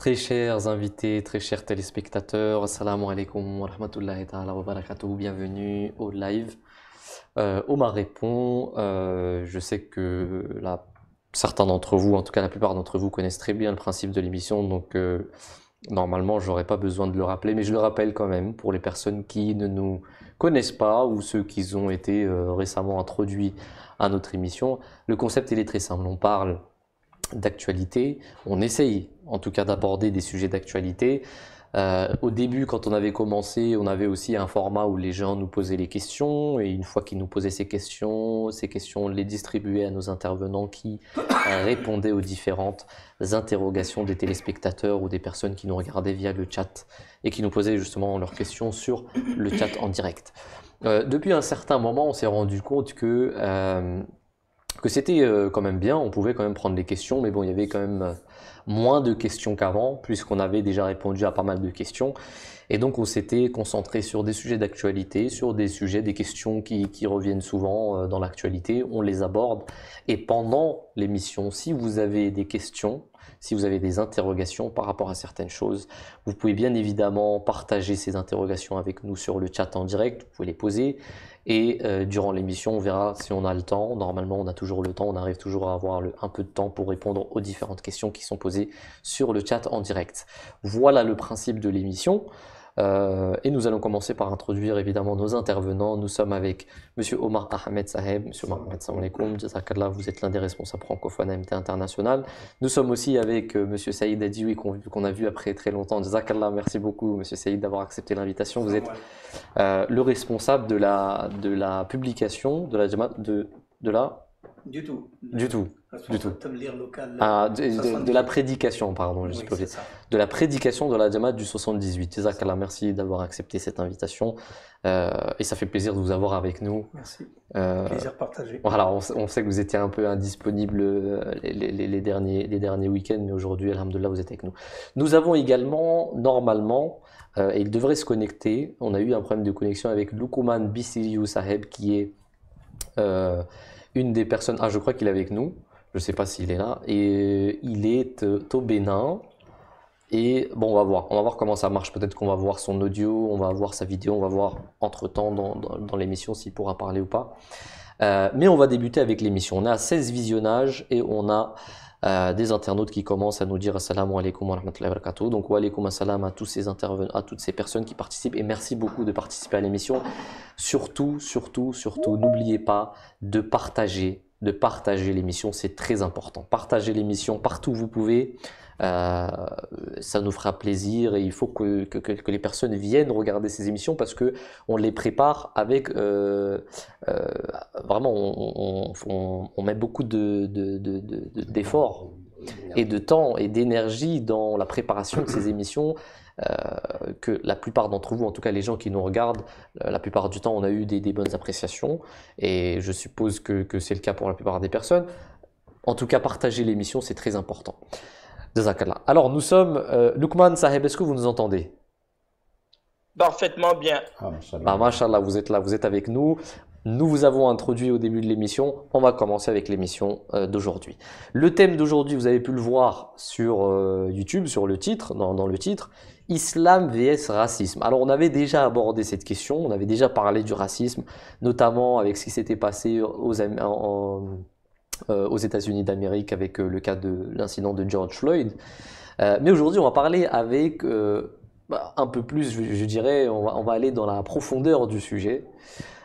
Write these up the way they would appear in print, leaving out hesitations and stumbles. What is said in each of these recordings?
Très chers invités, très chers téléspectateurs, assalamu alaikum wa rahmatullahi ta'ala wa barakatuh, bienvenue au live. Omar répond, je sais que certains d'entre vous, en tout cas la plupart d'entre vous, connaissent très bien le principe de l'émission, donc normalement j'aurais pas besoin de le rappeler, mais je le rappelle quand même pour les personnes qui ne nous connaissent pas ou ceux qui ont été récemment introduits à notre émission. Le concept il est très simple, on parle d'actualité. On essaye en tout cas d'aborder des sujets d'actualité. Au début, quand on avait commencé, on avait aussi un format où les gens nous posaient les questions et une fois qu'ils nous posaient ces questions, on les distribuait à nos intervenants qui répondaient aux différentes interrogations des téléspectateurs ou des personnes qui nous regardaient via le chat et qui nous posaient justement leurs questions sur le chat en direct. Depuis un certain moment, on s'est rendu compte que c'était quand même bien, on pouvait quand même prendre des questions, mais bon, il y avait quand même moins de questions qu'avant, puisqu'on avait déjà répondu à pas mal de questions. Et donc, on s'était concentré sur des sujets d'actualité, sur des sujets, des questions qui reviennent souvent dans l'actualité, on les aborde. Et pendant l'émission, si vous avez des questions, si vous avez des interrogations par rapport à certaines choses, vous pouvez bien évidemment partager ces interrogations avec nous sur le chat en direct, vous pouvez les poser. Et durant l'émission, on verra si on a le temps. Normalement, on a toujours le temps, on arrive toujours à avoir un peu de temps pour répondre aux différentes questions qui sont posées sur le chat en direct. Voilà le principe de l'émission. Et nous allons commencer par introduire évidemment nos intervenants. Nous sommes avec Monsieur Omar Ahmed Saheb. Monsieur Omar Ahmed, salam alaikum. Jazakallah, vous êtes l'un des responsables francophones à MT International. Nous sommes aussi avec Monsieur Saïd Adioui qu'on a vu après très longtemps. Jazakallah, merci beaucoup Monsieur Saïd d'avoir accepté l'invitation. Vous êtes le responsable de la publication de la de la Du tout. du tout. Du tout. Tablir local. Ah, de la prédication, pardon, je Oui, suis c'est ça. de la prédication de la Jamaat du 78. Jazakallah, merci d'avoir accepté cette invitation. Et ça fait plaisir de vous avoir avec nous. Merci. Euh, Plaisir partagé. voilà, on sait que vous étiez un peu indisponible les derniers week-ends, mais aujourd'hui, alhamdoulilah, vous êtes avec nous. Nous avons également, normalement, et il devrait se connecter, on a eu un problème de connexion avec Lukuman Bissiliou Saheb, qui est une des personnes, je crois qu'il est avec nous, je ne sais pas s'il est là, et il est au Bénin. Et bon, on va voir comment ça marche. Peut-être qu'on va voir son audio, on va voir sa vidéo, on va voir entre-temps dans l'émission s'il pourra parler ou pas. Mais on va débuter avec l'émission. On a 16 visionnages et on a des internautes qui commencent à nous dire assalamu alaikum wa rahmatullahi wa barakatuh. Donc wa alaikum assalam à tous ces intervenants, à toutes ces personnes qui participent et merci beaucoup de participer à l'émission. Surtout, n'oubliez pas de partager l'émission, c'est très important. Partagez l'émission partout où vous pouvez. Ça nous fera plaisir et il faut que les personnes viennent regarder ces émissions parce que on les prépare avec vraiment on met beaucoup d'efforts et de temps et d'énergie dans la préparation de ces émissions que la plupart d'entre vous, en tout cas les gens qui nous regardent, la plupart du temps on a eu des bonnes appréciations et je suppose que c'est le cas pour la plupart des personnes. En tout cas, partager l'émission, c'est très important. Jazakallah. Alors, nous sommes. Lukman Saheb, est-ce que vous nous entendez? Parfaitement bien. Mashallah, vous êtes là, vous êtes avec nous. Nous vous avons introduit au début de l'émission. On va commencer avec l'émission d'aujourd'hui. Le thème d'aujourd'hui, vous avez pu le voir sur YouTube, sur le titre, dans le titre. Islam vs racisme. Alors, on avait déjà abordé cette question, on avait déjà parlé du racisme, notamment avec ce qui s'était passé aux États-Unis d'Amérique avec le cas de l'incident de George Floyd. Mais aujourd'hui, on va parler avec un peu plus, je dirais, on va aller dans la profondeur du sujet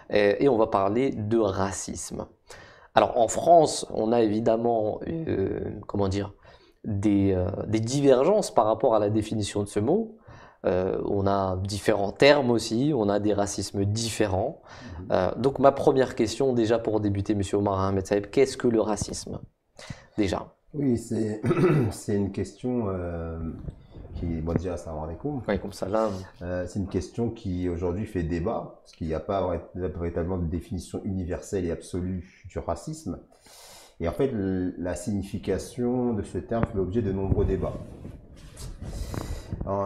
et on va parler de racisme. Alors en France, on a évidemment, comment dire, des divergences par rapport à la définition de ce mot. On a différents termes aussi, on a des racismes différents. Donc ma première question déjà pour débuter, Monsieur Omar Ahmed Saeb, qu'est-ce que le racisme déjà? Oui, c'est une question qui, moi déjà, salam alaikum. Comme ça là. C'est une question qui aujourd'hui fait débat, parce qu'il n'y a pas véritablement de définition universelle et absolue du racisme. Et en fait, la signification de ce terme fait l'objet de nombreux débats.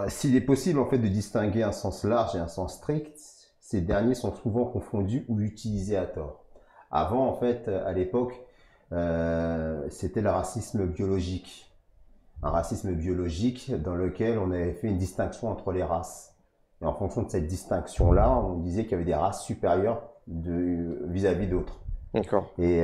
S'il est possible en fait de distinguer un sens large et un sens strict, ces derniers sont souvent confondus ou utilisés à tort. Avant, en fait, à l'époque, c'était le racisme biologique. un racisme biologique dans lequel on avait fait une distinction entre les races. Et en fonction de cette distinction-là, on disait qu'il y avait des races supérieures vis-à-vis d'autres. D'accord. Et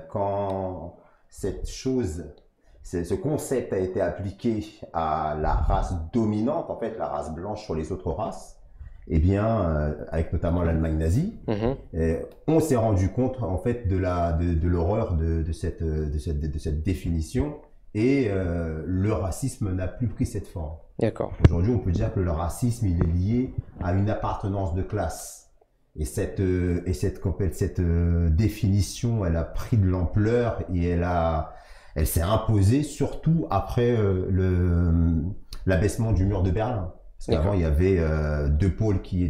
quand ce concept a été appliqué à la race dominante, en fait, la race blanche sur les autres races, eh bien, avec notamment l'Allemagne nazie, on s'est rendu compte, en fait, de l'horreur de cette définition, et le racisme n'a plus pris cette forme. D'accord. Aujourd'hui, on peut dire que le racisme, il est lié à une appartenance de classe. Et cette définition, elle a pris de l'ampleur et elle s'est imposée surtout après l'abaissement du mur de Berlin. Parce qu'avant, il y avait deux pôles qui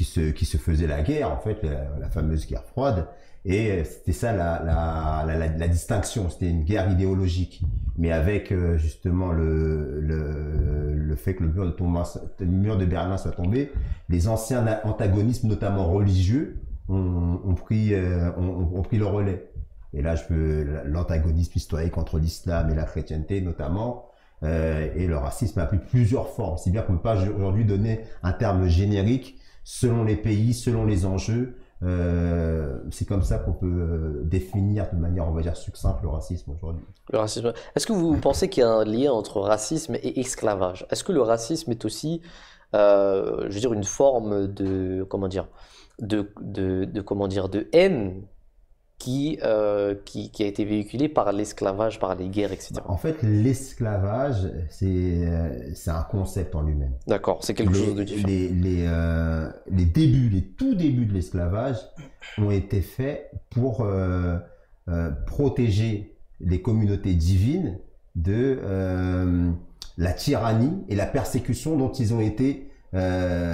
se faisaient la guerre, en fait, la fameuse guerre froide. Et c'était ça la distinction, c'était une guerre idéologique. Mais avec justement le fait que le mur de Berlin soit tombé, les anciens antagonismes, notamment religieux, ont pris le relais. Et là, l'antagonisme historique entre l'islam et la chrétienté notamment, et le racisme a pris plusieurs formes. Si bien qu'on ne peut pas aujourd'hui donner un terme générique selon les pays, selon les enjeux. C'est comme ça qu'on peut définir de manière, on va dire, succincte le racisme aujourd'hui. Le racisme. Est-ce que vous pensez qu'il y a un lien entre racisme et esclavage? Est-ce que le racisme est aussi, je veux dire, une forme de, comment dire, de haine qui a été véhiculée par l'esclavage, par les guerres, etc. En fait, l'esclavage, c'est un concept en lui-même. D'accord, c'est quelque chose de différent. Les tout débuts de l'esclavage ont été faits pour protéger les communautés divines de la tyrannie et la persécution dont ils ont été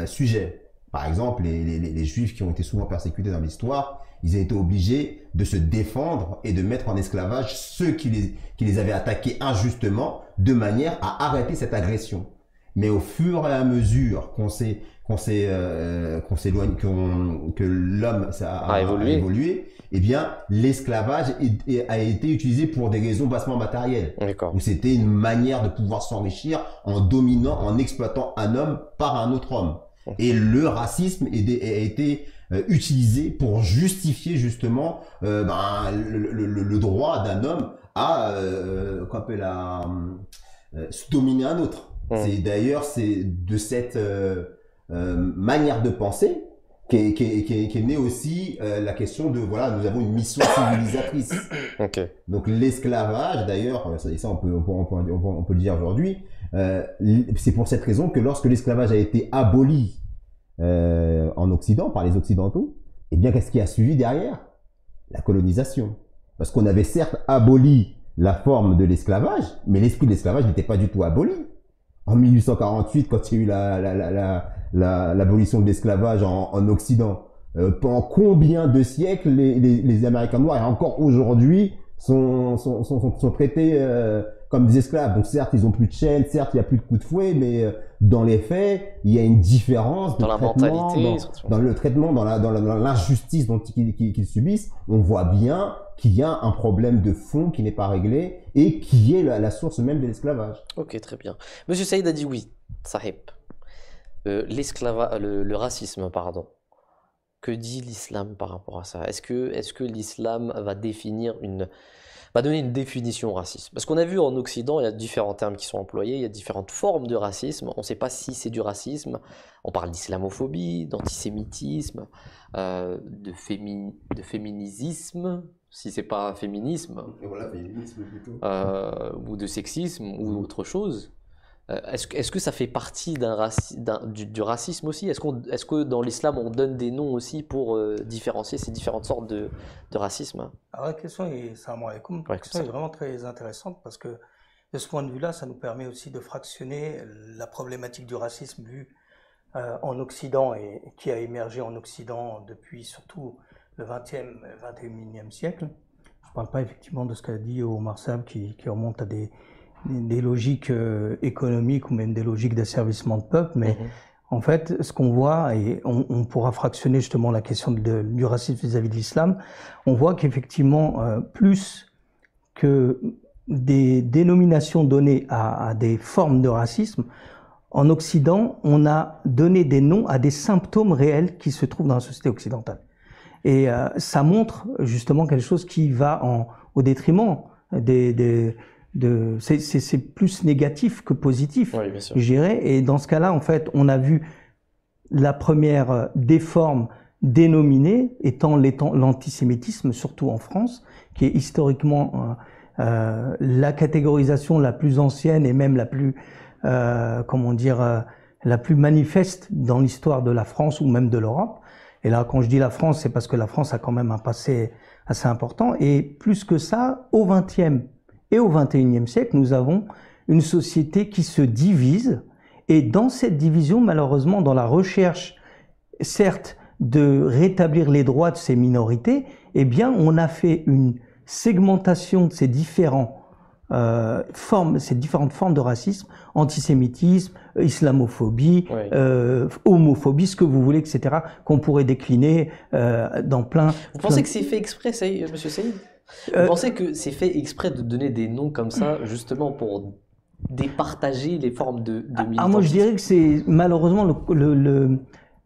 sujets. Par exemple, les Juifs qui ont été souvent persécutés dans l'histoire, ils ont été obligés de se défendre et de mettre en esclavage ceux qui les avaient attaqués injustement, de manière à arrêter cette agression. Mais au fur et à mesure que l'homme a évolué, eh bien, l'esclavage a été utilisé pour des raisons bassement matérielles. Où c'était une manière de pouvoir s'enrichir en dominant, en exploitant un homme par un autre homme. Et le racisme a été utilisé pour justifier justement le droit d'un homme à dominer un autre. C'est de cette manière de penser qu'est née aussi la question de, voilà, nous avons une mission civilisatrice. Donc l'esclavage, d'ailleurs, et ça on peut le dire aujourd'hui, c'est pour cette raison que lorsque l'esclavage a été aboli en Occident, par les Occidentaux, eh bien, qu'est-ce qui a suivi derrière? La colonisation. Parce qu'on avait certes aboli la forme de l'esclavage, mais l'esprit de l'esclavage n'était pas du tout aboli. En 1848, quand il y a eu l'abolition de l'esclavage en Occident, pendant combien de siècles les Américains noirs, et encore aujourd'hui, sont traités comme des esclaves. Donc certes, ils ont plus de chaînes, certes, il y a plus de coups de fouet, mais dans les faits, il y a une différence de traitement, dans le traitement, dans l'injustice qu'ils subissent. On voit bien qu'il y a un problème de fond qui n'est pas réglé et qui est la source même de l'esclavage. Ok, très bien. Monsieur Saïd a dit oui, Sahib. Le racisme, pardon. Que dit l'islam par rapport à ça? Est-ce que l'islam va donner une définition au racisme? Parce qu'on a vu en Occident, il y a différents termes qui sont employés, il y a différentes formes de racisme. On ne sait pas si c'est du racisme. On parle d'islamophobie, d'antisémitisme, de féminisme, si c'est pas féminisme, voilà, féminisme plutôt. ou de sexisme ou autre chose. Est-ce que ça fait partie du racisme aussi? Est-ce que dans l'islam on donne des noms aussi pour différencier ces différentes sortes de racisme? Alors la question est vraiment très intéressante parce que de ce point de vue-là, ça nous permet aussi de fractionner la problématique du racisme vue en Occident et qui a émergé en Occident depuis surtout le 21e siècle. Je ne parle pas effectivement de ce qu'a dit Omar Saab qui remonte à des logiques économiques ou même des logiques d'asservissement de peuple, mais en fait, ce qu'on voit, et on pourra fractionner justement la question du racisme vis-à-vis de l'islam, on voit qu'effectivement, plus que des dénominations données à des formes de racisme, en Occident, on a donné des noms à des symptômes réels qui se trouvent dans la société occidentale. Et ça montre justement quelque chose qui va au détriment c'est plus négatif que positif, Oui, bien sûr. je dirais. Et dans ce cas-là, en fait, on a vu la première des formes dénominées étant l'antisémitisme, surtout en France, qui est historiquement la catégorisation la plus ancienne et même la plus, la plus manifeste dans l'histoire de la France ou même de l'Europe. Et là, quand je dis la France, c'est parce que la France a quand même un passé assez important. Et plus que ça, au XXe et au XXIe siècle, nous avons une société qui se divise. Et dans cette division, malheureusement, dans la recherche, certes, de rétablir les droits de ces minorités, eh bien, on a fait une segmentation de ces différentes formes de racisme, antisémitisme, islamophobie, homophobie, ce que vous voulez, etc., qu'on pourrait décliner dans plein... Vous pensez que c'est fait exprès, monsieur Saïd? Vous pensez que c'est fait exprès de donner des noms comme ça, justement pour départager les formes de militantisme? Moi, je dirais que c'est malheureusement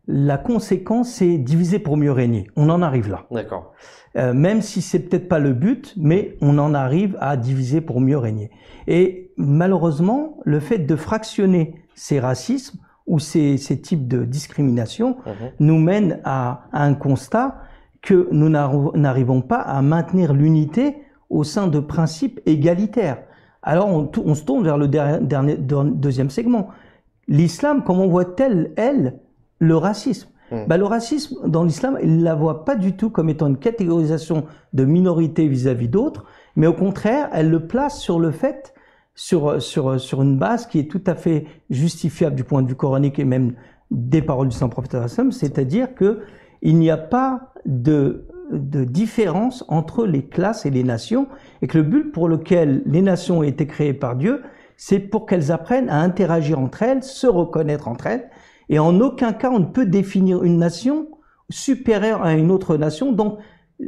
la conséquence, c'est diviser pour mieux régner. On en arrive là. D'accord. Même si c'est peut-être pas le but, mais on en arrive à diviser pour mieux régner. Et malheureusement, le fait de fractionner ces racismes ou ces types de discrimination nous mène à un constat que nous n'arrivons pas à maintenir l'unité au sein de principes égalitaires. Alors on se tourne vers le deuxième segment. L'islam, comment voit-elle, elle, le racisme? Le racisme, dans l'islam, il ne la voit pas du tout comme étant une catégorisation de minorité vis-à-vis d'autres, mais au contraire, elle le place sur le fait, sur une base qui est tout à fait justifiable du point de vue coranique et même des paroles du Saint-Prophète, c'est-à-dire que il n'y a pas de différence entre les classes et les nations, et que le but pour lequel les nations ont été créées par Dieu, c'est pour qu'elles apprennent à interagir entre elles, se reconnaître entre elles, et en aucun cas on ne peut définir une nation supérieure à une autre nation. Donc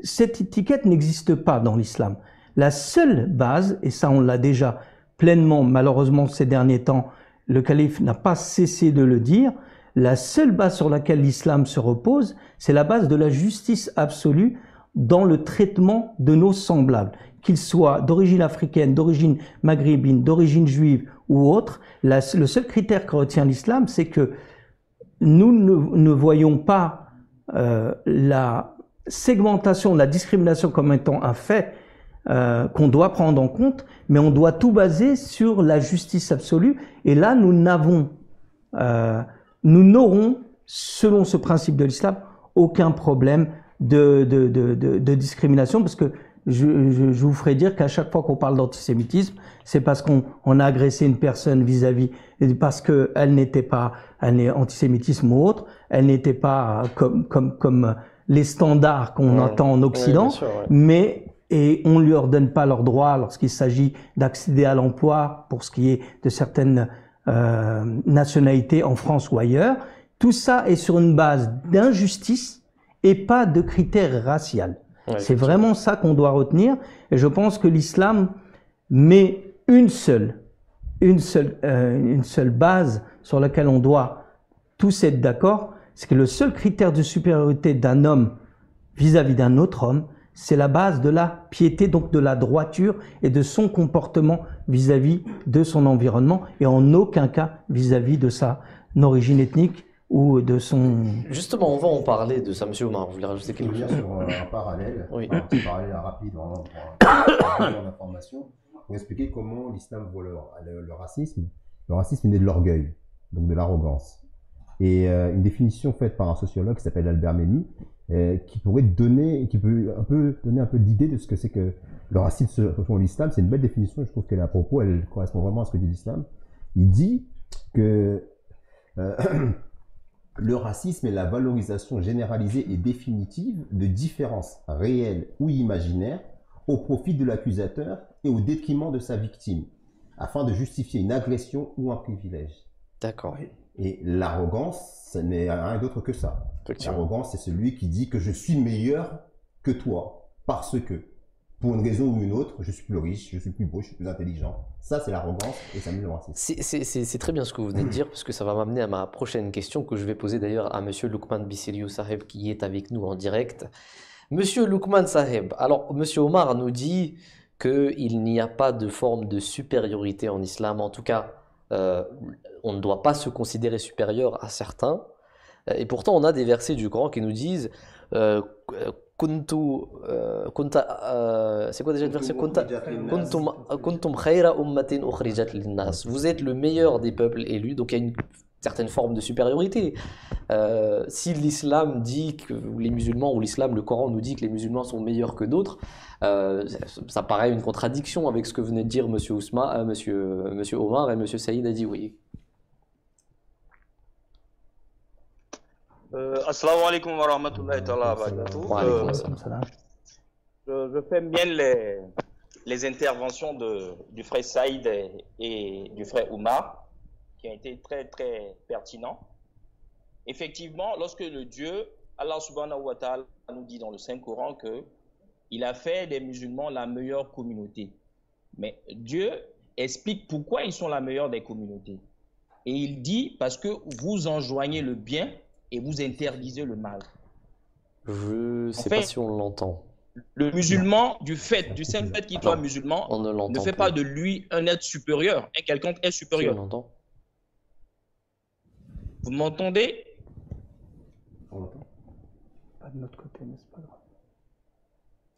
cette étiquette n'existe pas dans l'islam. La seule base, et ça on l'a déjà pleinement, malheureusement ces derniers temps, le calife n'a pas cessé de le dire, la seule base sur laquelle l'islam se repose, c'est la base de la justice absolue dans le traitement de nos semblables, qu'ils soient d'origine africaine, d'origine maghrébine, d'origine juive ou autre. Le seul critère que retient l'islam, c'est que nous ne voyons pas la segmentation, la discrimination comme étant un fait qu'on doit prendre en compte, mais on doit tout baser sur la justice absolue. Et là, nous n'aurons, selon ce principe de l'islam, aucun problème de discrimination, parce que je vous ferai dire qu'à chaque fois qu'on parle d'antisémitisme, c'est parce qu'on a agressé une personne vis-à-vis, parce qu'elle n'était pas antisémitisme ou autre, elle n'était pas comme les standards qu'on entend en Occident, et on ne leur donne pas leurs droits lorsqu'il s'agit d'accéder à l'emploi pour ce qui est de certaines nationalités en France ou ailleurs. Tout ça est sur une base d'injustice et pas de critères raciaux. C'est vraiment ça qu'on doit retenir. Et je pense que l'islam met une seule base sur laquelle on doit tous être d'accord. C'est que le seul critère de supériorité d'un homme vis-à-vis d'un autre homme, c'est la base de la piété, donc de la droiture et de son comportement vis-à-vis de son environnement, et en aucun cas vis-à-vis de son origine ethnique ou de son... Justement, on va en parler de ça, monsieur Omar. Vous voulez rajouter quelque chose? Sur un parallèle, un petit parallèle rapide, vraiment, pour l'information, pour expliquer comment l'islam voit le racisme. Le racisme est né de l'orgueil, donc de l'arrogance. Et une définition faite par un sociologue qui s'appelle Albert Memmi, qui peut donner un peu d'idée de ce que c'est que le racisme selon l'islam. C'est une belle définition, je trouve qu'elle est à propos, elle correspond vraiment à ce que dit l'islam. Il dit que le racisme est la valorisation généralisée et définitive de différences réelles ou imaginaires au profit de l'accusateur et au détriment de sa victime, afin de justifier une agression ou un privilège. D'accord. Et l'arrogance, ce n'est rien d'autre que ça. L'arrogance, c'est celui qui dit que je suis meilleur que toi, parce que. pour une raison ou une autre, je suis plus riche, je suis plus beau, je suis plus intelligent. Ça, c'est l'arrogance et ça mène le racisme. C'est très bien ce que vous venez de dire, parce que ça va m'amener à ma prochaine question, que je vais poser d'ailleurs à Monsieur Loukman Bissiriou Saheb, qui est avec nous en direct. Monsieur Loukman Saheb, alors Monsieur Omar nous dit qu'il n'y a pas de forme de supériorité en islam, en tout cas, on ne doit pas se considérer supérieur à certains, et pourtant on a des versets du Coran qui nous disent c'est quoi déjà le verset? Kuntum khayra ummatin ukhrijat linnas. Vous êtes le meilleur des peuples élus, donc il y a une certaine forme de supériorité. Si l'islam dit que les musulmans, ou l'islam, le Coran nous dit que les musulmans sont meilleurs que d'autres, ça paraît une contradiction avec ce que venait de dire monsieur Omar et monsieur Saïd a dit oui. Assalamu alaikum wa rahmatullahi wa barakatuh. Je fais bien les interventions du frère Saïd et du frère Omar, qui ont été très très pertinents. Effectivement, lorsque le Dieu, Allah subhanahu wa ta'ala, nous dit dans le Saint-Coran qu'il a fait des musulmans la meilleure communauté. Mais Dieu explique pourquoi ils sont la meilleure des communautés. Et il dit parce que vous enjoignez le bien et vous interdisez le mal. Je ne sais pas si on l'entend. Le musulman, du simple fait qu'il soit musulman, ne fait pas de lui un être supérieur, un quelconque est supérieur. Si on l'entend. Vous m'entendez? On l'entend. Pas de notre côté, mais c'est pas grave.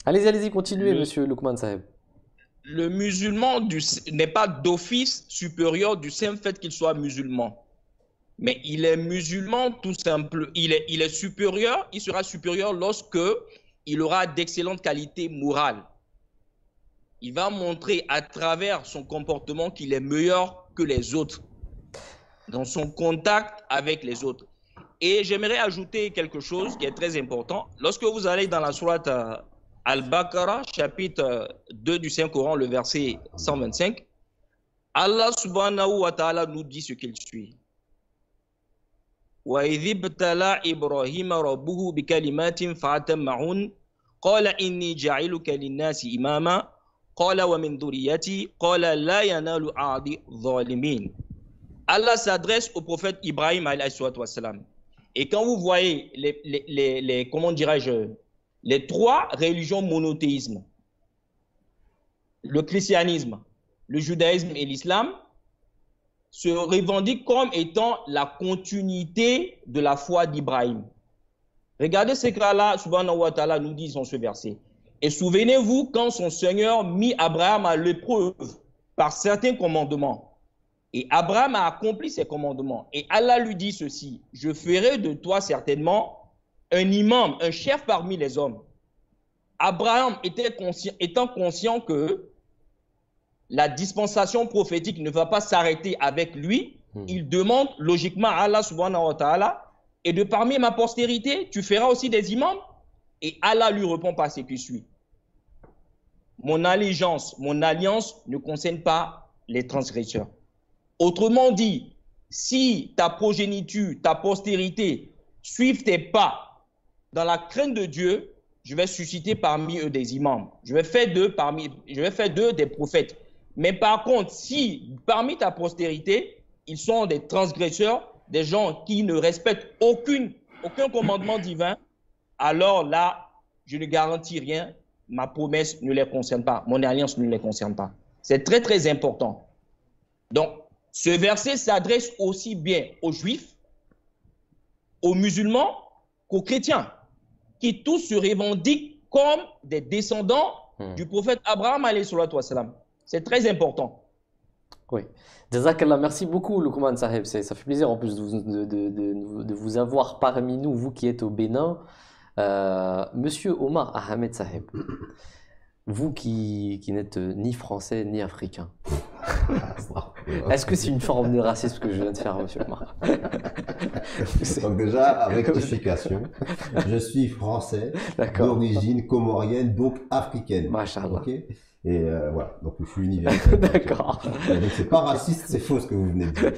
Allez-y, continuez, monsieur Loukman Saheb. Le musulman n'est pas d'office supérieur du simple fait qu'il soit musulman. Mais il est musulman tout simple. Il est supérieur, il sera supérieur lorsque il aura d'excellentes qualités morales. Il va montrer à travers son comportement qu'il est meilleur que les autres dans son contact avec les autres. Et j'aimerais ajouter quelque chose qui est très important. Lorsque vous allez dans la sourate Al-Baqarah, chapitre 2 du Saint-Coran, le verset 125, Allah subhanahu wa ta'ala nous dit ce qu'il suit. وَإِذِ ابْتَلَى إِبْرَاهِيمَ رَبُّهُ بِكَلِمَاتٍ فَأَتَمَّهُنَّ قَالَ إِنِّي جَاعِلُكَ لِلنَّاسِ إِمَامًا قَالَ وَمِنْ ذُرِّيَّتِي قَالَ لَا يَنَالُ عَهْدِي الظَّالِمِينَ. Allah s'adresse au prophète Ibrahim alayhi salatu wassalam. Et quand vous voyez comment dirais-je, les trois religions monothéisme, le christianisme, le judaïsme et l'islam, se revendiquent comme étant la continuité de la foi d'Ibrahim. Regardez ce qu'Allah subhanahu wa ta'ala nous dit dans ce verset. Et souvenez-vous quand son Seigneur mit Abraham à l'épreuve par certains commandements. Et Abraham a accompli ces commandements. Et Allah lui dit ceci: je ferai de toi certainement un imam, un chef parmi les hommes. Abraham étant conscient que la dispensation prophétique ne va pas s'arrêter avec lui, il demande logiquement à Allah subhanahu wa ta'ala, et de parmi ma postérité, tu feras aussi des imams? Et Allah lui répond par ce qui suit. Mon allégeance, mon alliance ne concerne pas les transgresseurs. Autrement dit, si ta progéniture, ta postérité suivent tes pas dans la crainte de Dieu, je vais susciter parmi eux des imams. Je vais faire d'eux des prophètes. Mais par contre, si parmi ta postérité, ils sont des transgresseurs, des gens qui ne respectent aucun commandement divin, alors là, je ne garantis rien, ma promesse ne les concerne pas, mon alliance ne les concerne pas. C'est très très important. Donc, ce verset s'adresse aussi bien aux juifs, aux musulmans qu'aux chrétiens, qui tous se revendiquent comme des descendants du prophète Abraham alayhi salatu wassalam. C'est très important. Oui. Jazakallah, merci beaucoup, Loukman Saheb. Ça fait plaisir en plus de vous avoir parmi nous, vous qui êtes au Bénin. Monsieur Omar Ahmed Saheb, vous qui n'êtes ni français ni africain, est-ce que c'est une forme de racisme que je viens de faire, monsieur Omar? Donc déjà, rectification, je suis français, d'origine comorienne, donc africaine. Machallah. Okay, Et voilà, donc je suis universel. D'accord. Donc c'est pas raciste, c'est faux ce que vous venez de dire.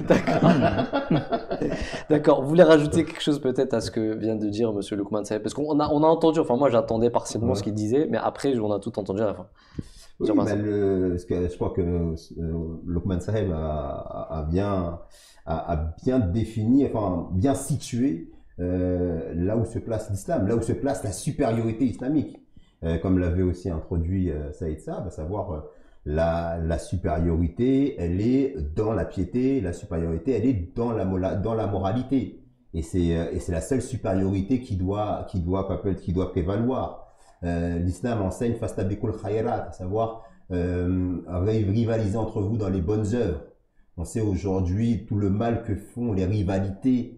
D'accord. Vous voulez rajouter quelque chose peut-être à ce que vient de dire Monsieur Loukman Saheb? Parce qu'on a entendu, enfin moi j'attendais partiellement ce qu'il disait, mais après on a tout entendu à la fin. Oui, je crois que Loukman Saheb a bien défini, enfin bien situé là où se place l'islam, là où se place la supériorité islamique. Comme l'avait aussi introduit Saïd Saab, à savoir la supériorité, elle est dans la piété, la supériorité, elle est dans la moralité. Et c'est la seule supériorité qui doit prévaloir. L'islam enseigne fastabikul khayrat, à savoir rivaliser entre vous dans les bonnes œuvres. On sait aujourd'hui tout le mal que font les rivalités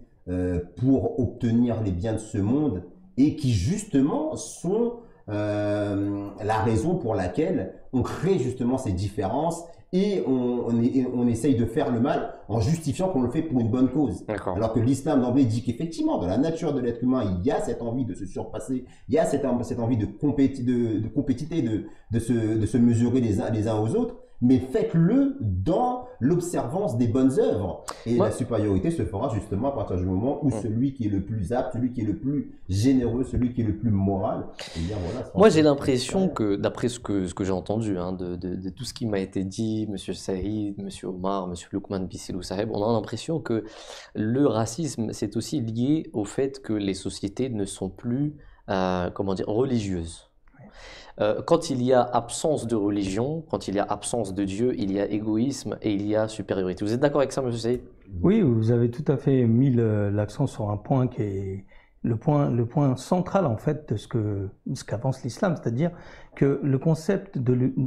pour obtenir les biens de ce monde et qui justement sont la raison pour laquelle on crée justement ces différences et on essaye de faire le mal en justifiant qu'on le fait pour une bonne cause. Alors que l'islam d'emblée dit qu'effectivement, dans la nature de l'être humain, il y a cette envie de se surpasser, il y a cette envie de compétiter, de se mesurer les uns aux autres, mais faites-le dans l'observance des bonnes œuvres. Et la supériorité se fera justement à partir du moment où celui qui est le plus apte, celui qui est le plus généreux, celui qui est le plus moral, eh bien voilà. Moi j'ai l'impression que, d'après ce que j'ai entendu, hein, de tout ce qui m'a été dit, Monsieur Saïd, Monsieur Omar, Monsieur Loukman Bissilou Saheb, on a l'impression que le racisme c'est aussi lié au fait que les sociétés ne sont plus, religieuses. Quand il y a absence de religion, quand il y a absence de Dieu, il y a égoïsme et il y a supériorité. Vous êtes d'accord avec ça, Monsieur Saïd? Oui, vous avez tout à fait mis l'accent sur un point qui est le point central en fait de ce qu'avance l'islam, c'est-à-dire que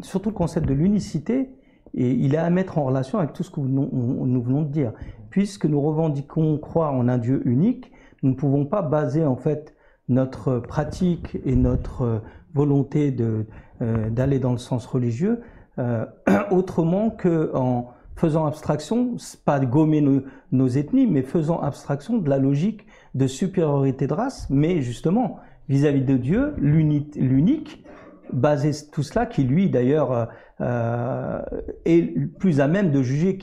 surtout le concept de l'unicité, et il est à mettre en relation avec tout ce que nous venons de dire. Puisque nous revendiquons croire en un Dieu unique, nous ne pouvons pas baser en fait notre pratique et notre volonté d'aller dans le sens religieux autrement qu'en faisant abstraction, pas de gommer nos ethnies, mais faisant abstraction de la logique de supériorité de race, mais justement vis-à-vis de Dieu, l'unique, baser tout cela qui lui d'ailleurs est plus à même de juger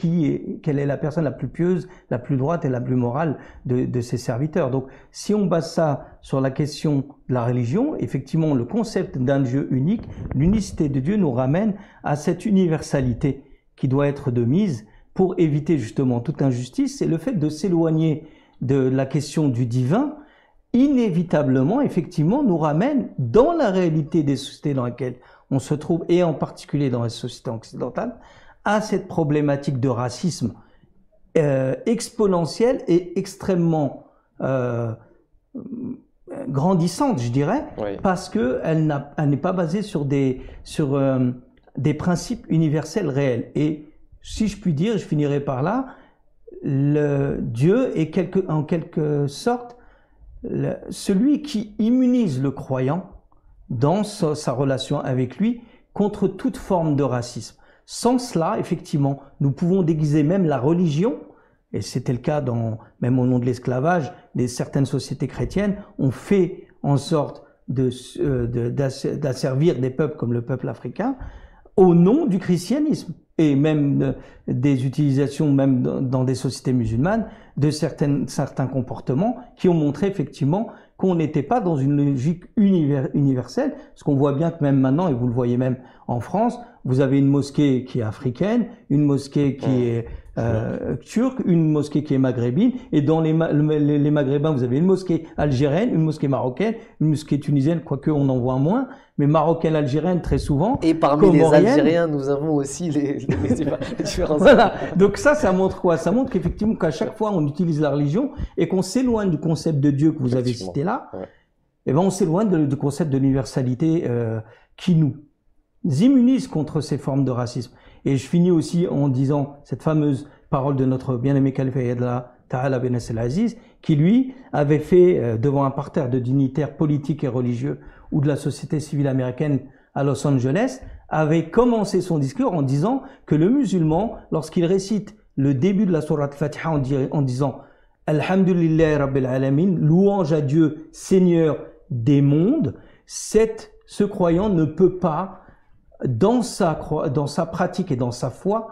quelle est la personne la plus pieuse, la plus droite et la plus morale de ses serviteurs. Donc si on base ça sur la question de la religion, effectivement le concept d'un Dieu unique, l'unicité de Dieu nous ramène à cette universalité qui doit être de mise pour éviter justement toute injustice, et le fait de s'éloigner de la question du divin inévitablement, effectivement, nous ramène dans la réalité des sociétés dans lesquelles on se trouve, et en particulier dans les sociétés occidentales, à cette problématique de racisme exponentielle et extrêmement grandissante, je dirais, oui. Parce qu'elle n'est pas basée sur des principes universels réels. Et si je puis dire, je finirai par là, Dieu est en quelque sorte celui qui immunise le croyant dans sa relation avec lui contre toute forme de racisme. Sans cela, effectivement, nous pouvons déguiser même la religion, et c'était le cas même au nom de l'esclavage, certaines sociétés chrétiennes ont fait en sorte d'asservir des peuples comme le peuple africain au nom du christianisme, et même des utilisations, même dans des sociétés musulmanes, de certains comportements qui ont montré effectivement qu'on n'était pas dans une logique universelle, parce qu'on voit bien que même maintenant, et vous le voyez même en France, vous avez une mosquée qui est africaine, une mosquée qui est turque, une mosquée qui est maghrébine, et dans les maghrébins, vous avez une mosquée algérienne, une mosquée marocaine, une mosquée tunisienne, quoique on en voit moins, mais marocaine, algérienne très souvent. Et parmi les Algériens, nous avons aussi les différences. Voilà. Donc ça montre quoi? Ça montre qu'effectivement, qu'à chaque fois, on utilise la religion et qu'on s'éloigne du concept de Dieu que vous avez cité là. Ouais. Et ben, on s'éloigne du concept de l'universalité qui nous immunise contre ces formes de racisme. Et je finis aussi en disant cette fameuse parole de notre bien-aimé calife Ayatollah Ta'ala Ben Aziz, qui lui avait fait devant un parterre de dignitaires politiques et religieux ou de la société civile américaine à Los Angeles, avait commencé son discours en disant que le musulman, lorsqu'il récite le début de la sourate Fatiha en disant Alhamdulillah Rabbil Alamin, louange à Dieu, Seigneur des mondes, ce croyant ne peut pas dans sa pratique et dans sa foi,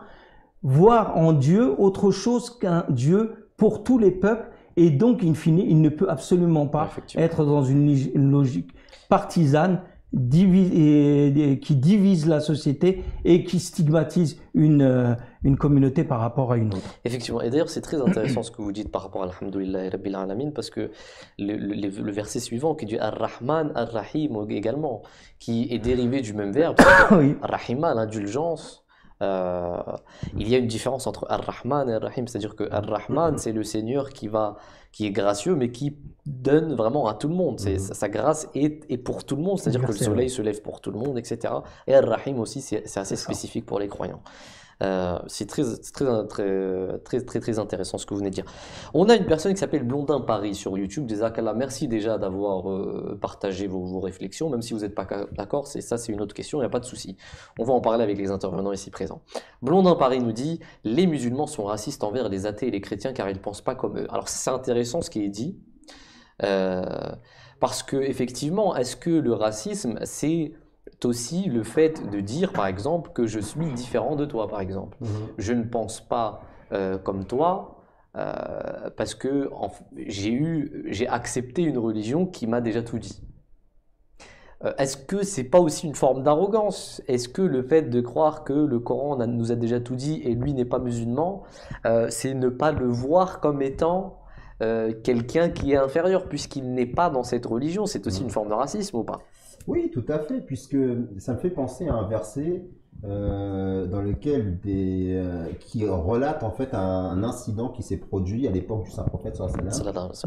voir en Dieu autre chose qu'un Dieu pour tous les peuples, et donc, in fine, il ne peut absolument pas être dans une logique partisane qui divise la société et qui stigmatise une communauté par rapport à une autre. Effectivement, et d'ailleurs c'est très intéressant ce que vous dites par rapport à Alhamdoulillahi Rabbil Alamin, parce que le verset suivant qui dit Ar-Rahman, Ar-Rahim également, qui est dérivé du même verbe, Oui. Ar-Rahima, l'indulgence. Il y a une différence entre Ar-Rahman et Ar-Rahim, c'est-à-dire que Ar-Rahman c'est le Seigneur qui est gracieux mais qui donne vraiment à tout le monde, sa grâce est pour tout le monde, c'est-à-dire que le soleil se lève pour tout le monde, etc. Et Ar-Rahim aussi c'est assez spécifique pour les croyants. C'est très intéressant ce que vous venez de dire. On a une personne qui s'appelle Blondin Paris sur YouTube. Jazakallah, merci déjà d'avoir partagé vos réflexions, même si vous n'êtes pas d'accord, c'est une autre question, il n'y a pas de souci. On va en parler avec les intervenants ici présents. Blondin Paris nous dit « Les musulmans sont racistes envers les athées et les chrétiens car ils ne pensent pas comme eux ». Alors c'est intéressant ce qui est dit, parce que effectivement, est-ce que le racisme c'est aussi le fait de dire par exemple que je suis différent de toi par exemple. Je ne pense pas comme toi parce que j'ai accepté une religion qui m'a déjà tout dit. Est-ce que c'est pas aussi une forme d'arrogance? Est-ce que le fait de croire que le Coran nous a déjà tout dit et lui n'est pas musulman, c'est ne pas le voir comme étant quelqu'un qui est inférieur puisqu'il n'est pas dans cette religion? C'est aussi une forme de racisme ou pas? Oui, tout à fait, puisque ça me fait penser à un verset dans lequel qui relate en fait un incident qui s'est produit à l'époque du Saint-Prophète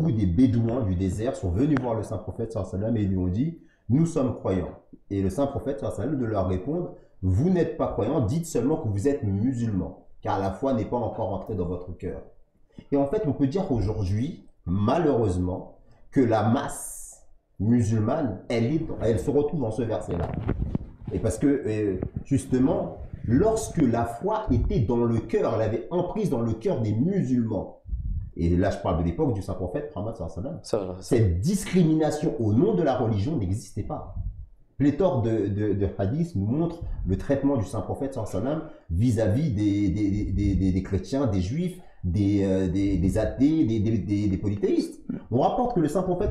où des Bédouins du désert sont venus voir le Saint-Prophète et lui ont dit « Nous sommes croyants ». Et le Saint-Prophète de leur répondre « Vous n'êtes pas croyants, dites seulement que vous êtes musulmans, car la foi n'est pas encore entrée dans votre cœur ». Et en fait, on peut dire aujourd'hui, malheureusement, que la masse musulmane, elle se retrouve dans ce verset-là. Et parce que, justement, lorsque la foi était dans le cœur, elle avait emprise dans le cœur des musulmans, et là je parle de l'époque du Saint-Prophète, cette discrimination au nom de la religion n'existait pas. Pléthore de hadiths nous montrent le traitement du Saint-Prophète vis-à-vis des chrétiens, des juifs, des athées, des polythéistes. On rapporte que le Saint-Prophète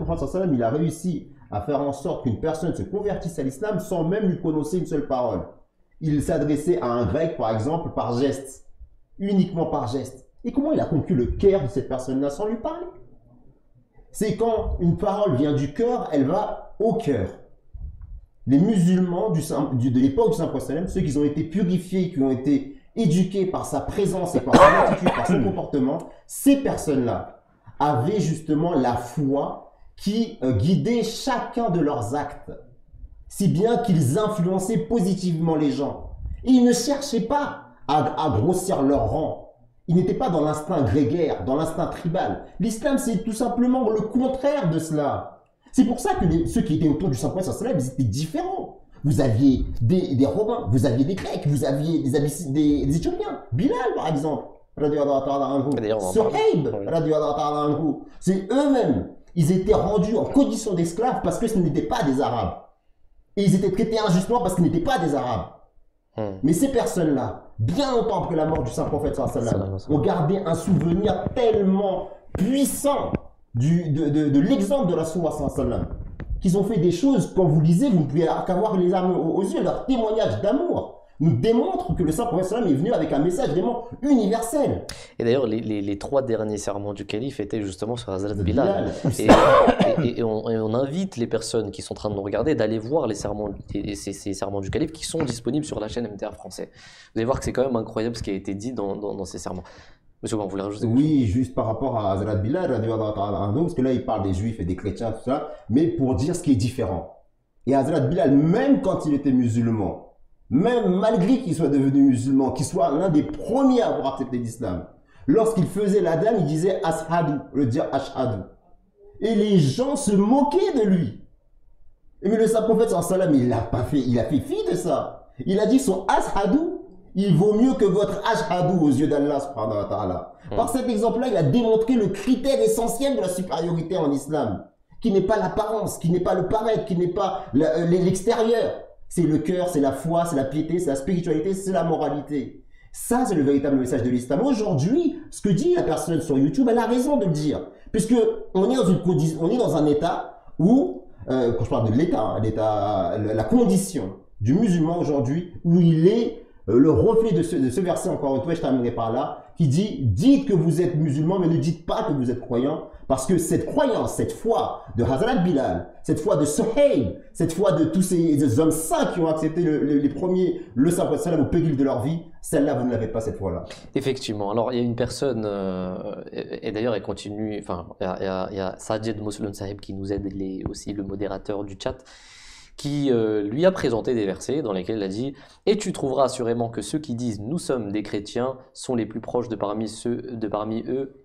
il a réussi à faire en sorte qu'une personne se convertisse à l'islam sans même lui prononcer une seule parole. Il s'adressait à un grec, par exemple, par geste, uniquement par geste. Et comment il a conquis le cœur de cette personne-là sans lui parler? C'est quand une parole vient du cœur, elle va au cœur. Les musulmans de l'époque du Saint-Prophète, ceux qui ont été purifiés, qui ont été éduqués par sa présence et par son attitude, par son comportement, ces personnes-là avaient justement la foi qui guidait chacun de leurs actes, si bien qu'ils influençaient positivement les gens. Et ils ne cherchaient pas à grossir leur rang. Ils n'étaient pas dans l'instinct grégaire, dans l'instinct tribal. L'islam, c'est tout simplement le contraire de cela. C'est pour ça que ceux qui étaient autour du Saint-Prophète, ils étaient différents. Vous aviez des Romains, vous aviez des Grecs, vous aviez des Éthiopiens. Bilal, par exemple. Suhaib, c'est eux-mêmes. Ils étaient rendus en condition d'esclaves parce que ce n'étaient pas des Arabes. Et ils étaient traités injustement parce qu'ils n'étaient pas des Arabes. Mais ces personnes-là, bien longtemps après la mort du Saint-Prophète, ont gardé un souvenir tellement puissant de l'exemple de la Rasulullah, qu'ils ont fait des choses, quand vous lisez, vous ne pouvez qu'avoir les larmes aux yeux. Leur témoignage d'amour nous démontre que le Saint-Prophète est venu avec un message vraiment universel. Et d'ailleurs, les 3 derniers sermons du calife étaient justement sur Hazrat Bilal. Et on invite les personnes qui sont en train de nous regarder d'aller voir ces sermons du calife qui sont disponibles sur la chaîne MTA français. Vous allez voir que c'est quand même incroyable ce qui a été dit dans ces sermons. Monsieur, vous voulez rajouter quelque chose? Oui, juste par rapport à Hazrat Bilal, parce que là il parle des juifs et des chrétiens, tout ça, mais pour dire ce qui est différent. Et Hazrat Bilal, même quand il était musulman, même malgré qu'il soit devenu musulman, qu'il soit l'un des premiers à avoir accepté l'islam, lorsqu'il faisait l'adhan, il disait ashadu, le dire ashadu. Et les gens se moquaient de lui. Mais le Saint-Prophète, il a fait fi de ça. Il a dit son ashadu, il vaut mieux que votre ashadu aux yeux d'Allah subhanahu wa ta'ala. Par cet exemple-là, il a démontré le critère essentiel de la supériorité en islam, qui n'est pas l'apparence, qui n'est pas le paraître, qui n'est pas l'extérieur. c'est le cœur, c'est la foi, c'est la piété, c'est la spiritualité, c'est la moralité. Ça, c'est le véritable message de l'islam. Aujourd'hui, ce que dit la personne sur YouTube, elle a raison de le dire. Puisque on est dans un état où, quand je parle de l'état, hein, la condition du musulman aujourd'hui, où il est le reflet de ce verset, encore une fois, je terminerai par là, qui dit, dites que vous êtes musulman, mais ne dites pas que vous êtes croyant, parce que cette croyance, cette foi de Hazrat Bilal, cette foi de Suhaib, cette foi de tous ces hommes saints qui ont accepté les premiers, le salam au péril de leur vie, celle-là, vous ne l'avez pas cette fois-là. Effectivement. Alors, il y a une personne, et d'ailleurs, elle continue, enfin, il y a Sajid Muslim Sahib qui nous aide, il est aussi le modérateur du chat, qui lui a présenté des versets dans lesquels il a dit « Et tu trouveras assurément que ceux qui disent « Nous sommes des chrétiens » sont les plus proches de parmi eux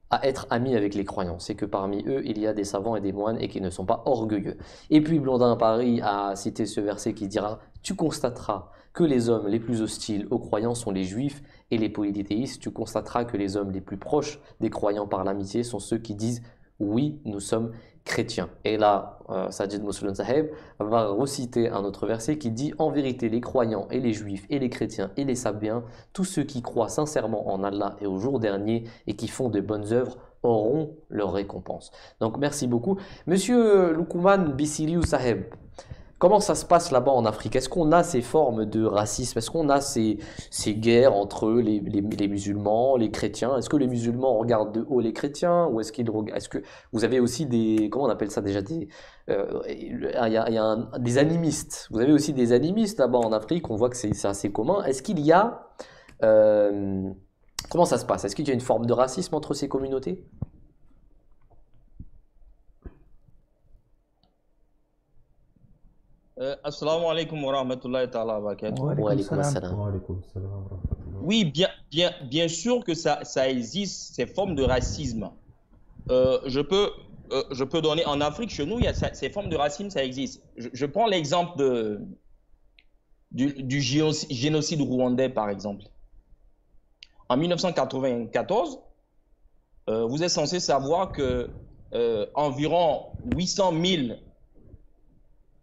à être amis avec les croyants. C'est que parmi eux, il y a des savants et des moines et qui ne sont pas orgueilleux. » Et puis Blondin Paris a cité ce verset qui dira « Tu constateras que les hommes les plus hostiles aux croyants sont les juifs et les polythéistes. Tu constateras que les hommes les plus proches des croyants par l'amitié sont ceux qui disent « Oui, nous sommes chrétiens. » Et là, Sajid Muslim Sahib va reciter un autre verset qui dit « En vérité, les croyants et les juifs et les chrétiens et les sabiens, tous ceux qui croient sincèrement en Allah et au jour dernier et qui font de bonnes œuvres auront leur récompense. » Donc merci beaucoup. Monsieur Loukouman Bissiriou Sahib, comment ça se passe là-bas en Afrique? Est-ce qu'on a ces formes de racisme? Est-ce qu'on a ces guerres entre les musulmans, les chrétiens? Est-ce que les musulmans regardent de haut les chrétiens? Ou est-ce que vous avez aussi des... Comment on appelle ça déjà? Des animistes. Vous avez aussi des animistes là-bas en Afrique. On voit que c'est assez commun. Est-ce qu'il y a... comment ça se passe? Est-ce qu'il y a une forme de racisme entre ces communautés? Assalamu alaikum wa rahmatullahi ta'ala wa barakatuh. Wa alaykum assalam. Oui, bien sûr que ça existe, ces formes de racisme. Je peux donner, en Afrique, chez nous, il y a ces formes de racisme, ça existe. Je prends l'exemple du génocide rwandais, par exemple. En 1994, vous êtes censé savoir que environ 800 000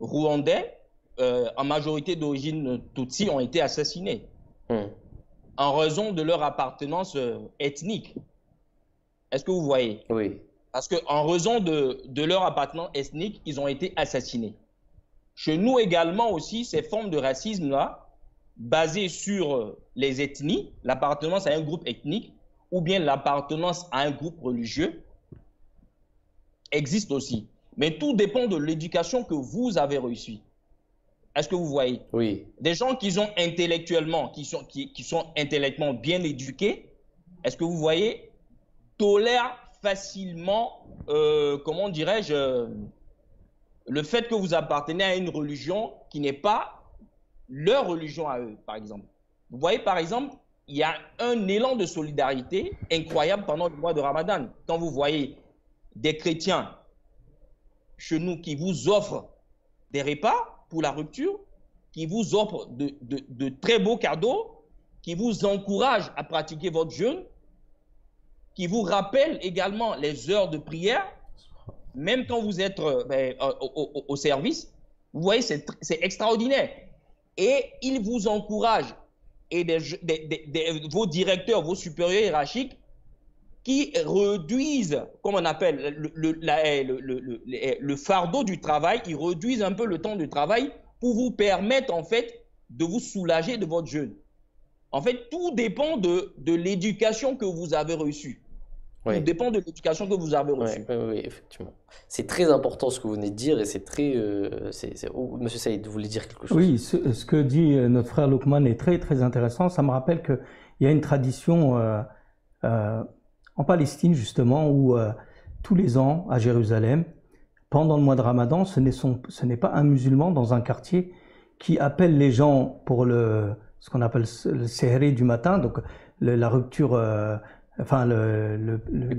Rwandais, en majorité d'origine Tutsi, ont été assassinés en raison de leur appartenance ethnique. Est-ce que vous voyez? Oui. Parce qu'en raison de leur appartenance ethnique, ils ont été assassinés. Chez nous également aussi, ces formes de racisme-là, basées sur les ethnies, l'appartenance à un groupe ethnique, ou bien l'appartenance à un groupe religieux, existent aussi. Mais tout dépend de l'éducation que vous avez reçue. Est-ce que vous voyez? Oui. Des gens qui sont intellectuellement, qui sont intellectuellement bien éduqués, est-ce que vous voyez, tolèrent facilement, comment dirais-je, le fait que vous appartenez à une religion qui n'est pas leur religion à eux, par exemple. Vous voyez, par exemple, il y a un élan de solidarité incroyable pendant le mois de Ramadan. Quand vous voyez des chrétiens chez nous qui vous offrent des repas pour la rupture, qui vous offrent de très beaux cadeaux, qui vous encouragent à pratiquer votre jeûne, qui vous rappellent également les heures de prière, même quand vous êtes au service. Vous voyez, c'est extraordinaire. Et ils vous encouragent, et vos directeurs, vos supérieurs hiérarchiques, qui réduisent, comme on appelle, le fardeau du travail, ils réduisent un peu le temps de travail pour vous permettre, en fait, de vous soulager de votre jeûne. En fait, tout dépend de l'éducation que vous avez reçue. Oui. Tout dépend de l'éducation que vous avez reçue. Oui, effectivement. C'est très important ce que vous venez de dire et c'est très... Monsieur Saïd, vous voulez dire quelque chose? Oui, ce que dit notre frère Loukman est très, très intéressant. Ça me rappelle qu'il y a une tradition en Palestine, justement, où tous les ans, à Jérusalem, pendant le mois de Ramadan, ce n'est pas un musulman dans un quartier qui appelle les gens pour ce qu'on appelle le sehri du matin, donc la rupture, le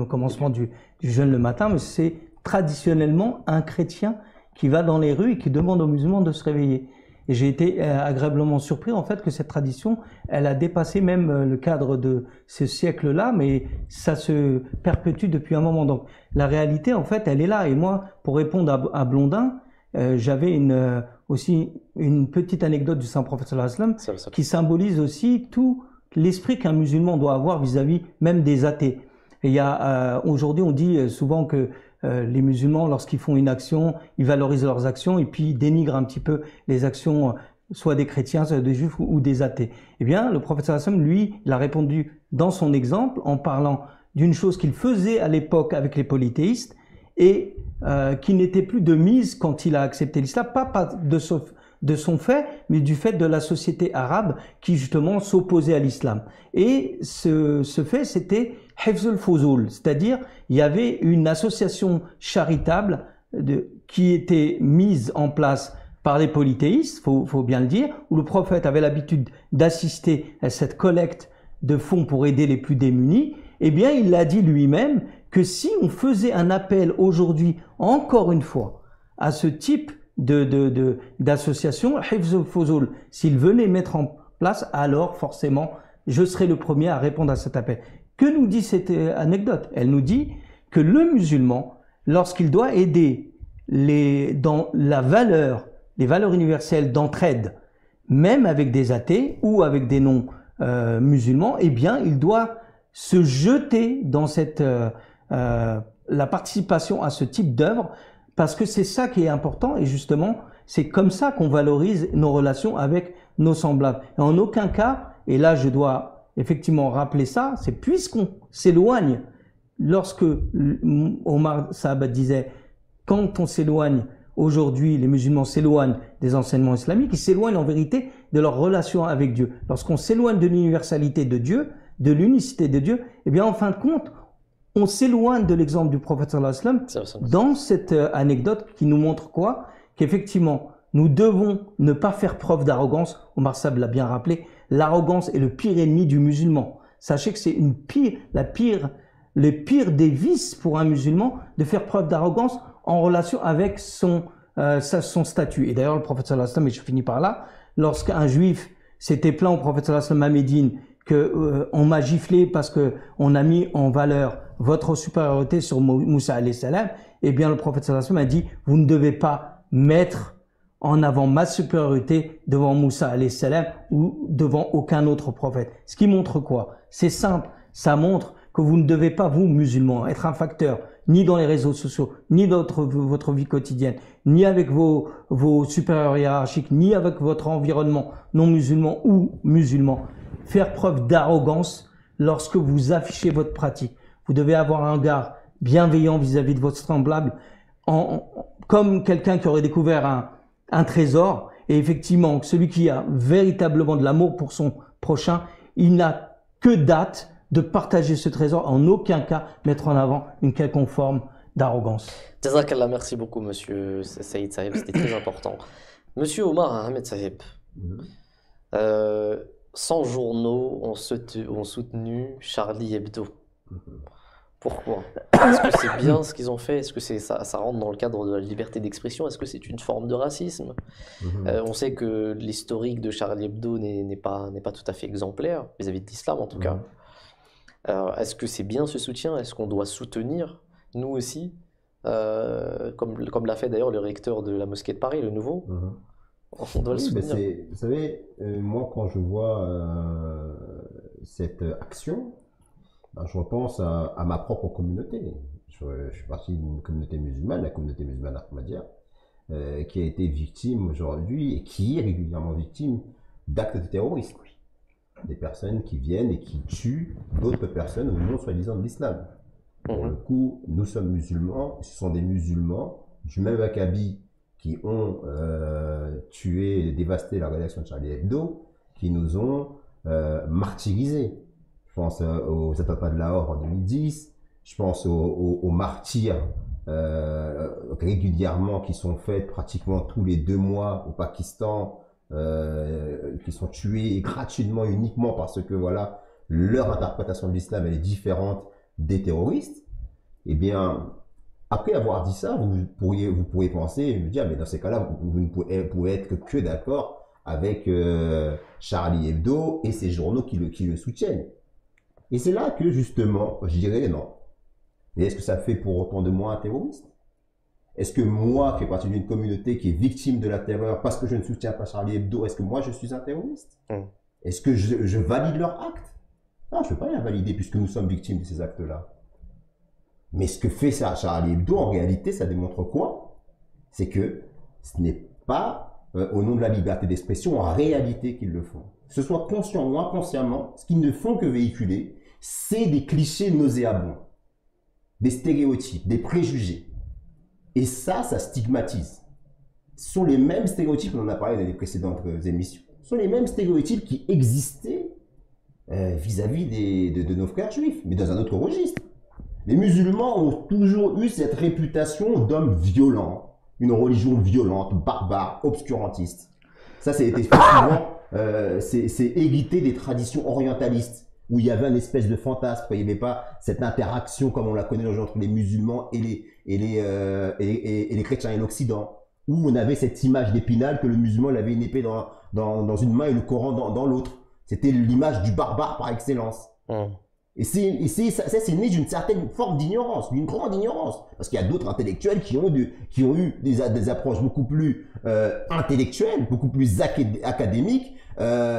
commencement du jeûne le matin, mais c'est traditionnellement un chrétien qui va dans les rues et qui demande aux musulmans de se réveiller. Et j'ai été agréablement surpris en fait que cette tradition, elle a dépassé même le cadre de ce siècle-là, mais ça se perpétue depuis un moment. Donc la réalité en fait, elle est là. Et moi, pour répondre à Blondin, j'avais aussi une petite anecdote du Saint-Prophète sallallahu alayhi wa sallam qui symbolise aussi tout l'esprit qu'un musulman doit avoir vis-à-vis même des athées. Et il y a aujourd'hui, on dit souvent que les musulmans, lorsqu'ils font une action, ils valorisent leurs actions et puis ils dénigrent un petit peu les actions soit des chrétiens, soit des juifs ou des athées. Eh bien, le prophète sallallahu alayhi wa sallam, lui, il a répondu dans son exemple en parlant d'une chose qu'il faisait à l'époque avec les polythéistes et qui n'était plus de mise quand il a accepté l'islam, pas de son fait, mais du fait de la société arabe qui justement s'opposait à l'islam. Et ce fait, c'était Hifzul Fuzul, c'est-à-dire il y avait une association charitable qui était mise en place par les polythéistes, faut bien le dire, où le prophète avait l'habitude d'assister à cette collecte de fonds pour aider les plus démunis. Eh bien, il l'a dit lui-même que si on faisait un appel aujourd'hui, encore une fois, à ce type d'association, Hifzul Fuzul, s'il venait mettre en place, alors forcément, je serai le premier à répondre à cet appel. Que nous dit cette anecdote? Elle nous dit que le musulman, lorsqu'il doit aider dans les valeurs universelles d'entraide, même avec des athées ou avec des non-musulmans, eh bien, il doit se jeter dans la participation à ce type d'œuvre, parce que c'est ça qui est important et justement, c'est comme ça qu'on valorise nos relations avec nos semblables. Et en aucun cas, et là je dois effectivement rappeler ça, c'est puisqu'on s'éloigne, lorsque Omar Sahabat disait, quand on s'éloigne, aujourd'hui les musulmans s'éloignent des enseignements islamiques, ils s'éloignent en vérité de leur relation avec Dieu. Lorsqu'on s'éloigne de l'universalité de Dieu, de l'unicité de Dieu, eh bien en fin de compte, on s'éloigne de l'exemple du prophète sallallahu alayhi wa sallam dans cette anecdote qui nous montre quoi? Qu'effectivement, nous devons ne pas faire preuve d'arrogance. Omar Sab l'a bien rappelé, l'arrogance est le pire ennemi du musulman. Sachez que c'est le pire des vices pour un musulman de faire preuve d'arrogance en relation avec son statut. Et d'ailleurs, le prophète sallallahu alayhi wa sallam, et je finis par là, lorsqu'un juif s'était plaint au prophète sallallahu alayhi wa sallam à Médine que on m'a giflé parce que on a mis en valeur votre supériorité sur Moussa alayhi salam, eh bien le prophète sallallahu alayhi wa sallam a dit, vous ne devez pas mettre en avant ma supériorité devant Moussa alayhi salam ou devant aucun autre prophète. Ce qui montre quoi? C'est simple, ça montre que vous ne devez pas, vous musulmans, être un facteur ni dans les réseaux sociaux, ni dans votre vie quotidienne, ni avec vos supérieurs hiérarchiques, ni avec votre environnement non musulman ou musulman. Faire preuve d'arrogance lorsque vous affichez votre pratique. Vous devez avoir un regard bienveillant vis-à-vis de votre semblable, comme quelqu'un qui aurait découvert un trésor. Et effectivement, celui qui a véritablement de l'amour pour son prochain, il n'a que date de partager ce trésor, en aucun cas mettre en avant une quelconque forme d'arrogance. Jazakallah, merci beaucoup Monsieur Saïd Sahib, c'était très important. Monsieur Omar Ahmed Sahib, 100 journaux ont soutenu Charlie Hebdo. Pourquoi? Est-ce que c'est bien ce qu'ils ont fait? Est-ce que ça rentre dans le cadre de la liberté d'expression? Est-ce que c'est une forme de racisme? On sait que l'historique de Charlie Hebdo n'est pas tout à fait exemplaire, vis-à-vis de l'islam en tout cas. Est-ce que c'est bien ce soutien? Est-ce qu'on doit soutenir, nous aussi, comme l'a fait d'ailleurs le recteur de la mosquée de Paris, le nouveau? On doit le soutenir. Vous savez, moi quand je vois cette action, je repense à ma propre communauté. Je suis parti d'une communauté musulmane, la communauté musulmane Ahmadiyya, qui a été victime aujourd'hui et qui est régulièrement victime d'actes de terrorisme. Des personnes qui viennent et qui tuent d'autres personnes au nom soi-disant de l'islam. Pour le coup, nous sommes musulmans, ce sont des musulmans du même acabit qui ont tué et dévasté la rédaction de Charlie Hebdo, qui nous ont martyrisés. Je pense aux attentats de Lahore en 2010, je pense aux martyrs régulièrement qui sont faits pratiquement tous les 2 mois au Pakistan, qui sont tués gratuitement uniquement parce que voilà, leur interprétation de l'islam elle est différente des terroristes. Eh bien, après avoir dit ça, vous pourriez penser et me dire, mais dans ces cas-là, vous ne pouvez être que d'accord avec Charlie Hebdo et ces journaux qui le soutiennent. Et c'est là que justement, je dirais non. Mais est-ce que ça fait pour autant de moi un terroriste? Est-ce que moi, qui fais partie d'une communauté qui est victime de la terreur parce que je ne soutiens pas Charlie Hebdo, est-ce que moi je suis un terroriste? Est-ce que je valide leur acte? Non, je ne peux pas les valider puisque nous sommes victimes de ces actes-là. Mais ce que fait ça Charlie Hebdo, en réalité, ça démontre quoi? C'est que ce n'est pas au nom de la liberté d'expression en réalité qu'ils le font. Que ce soit conscient ou inconsciemment, ce qu'ils ne font que véhiculer, c'est des clichés nauséabonds, des stéréotypes, des préjugés. Et ça stigmatise. Ce sont les mêmes stéréotypes, on en a parlé dans les précédentes émissions, ce sont les mêmes stéréotypes qui existaient vis-à-vis de nos frères juifs, mais dans un autre registre. Les musulmans ont toujours eu cette réputation d'hommes violents, une religion violente, barbare, obscurantiste. Ça, c'est souvent, c'est hérité des traditions orientalistes, où il y avait une espèce de fantasme, il n'y avait pas cette interaction comme on la connaît aujourd'hui entre les musulmans et les chrétiens et l'Occident, où on avait cette image d'Épinal que le musulman avait une épée dans une main et le Coran dans l'autre. C'était l'image du barbare par excellence. Et ça, c'est né d'une certaine forme d'ignorance, d'une grande ignorance. Parce qu'il y a d'autres intellectuels qui ont eu des approches beaucoup plus intellectuelles, beaucoup plus académiques,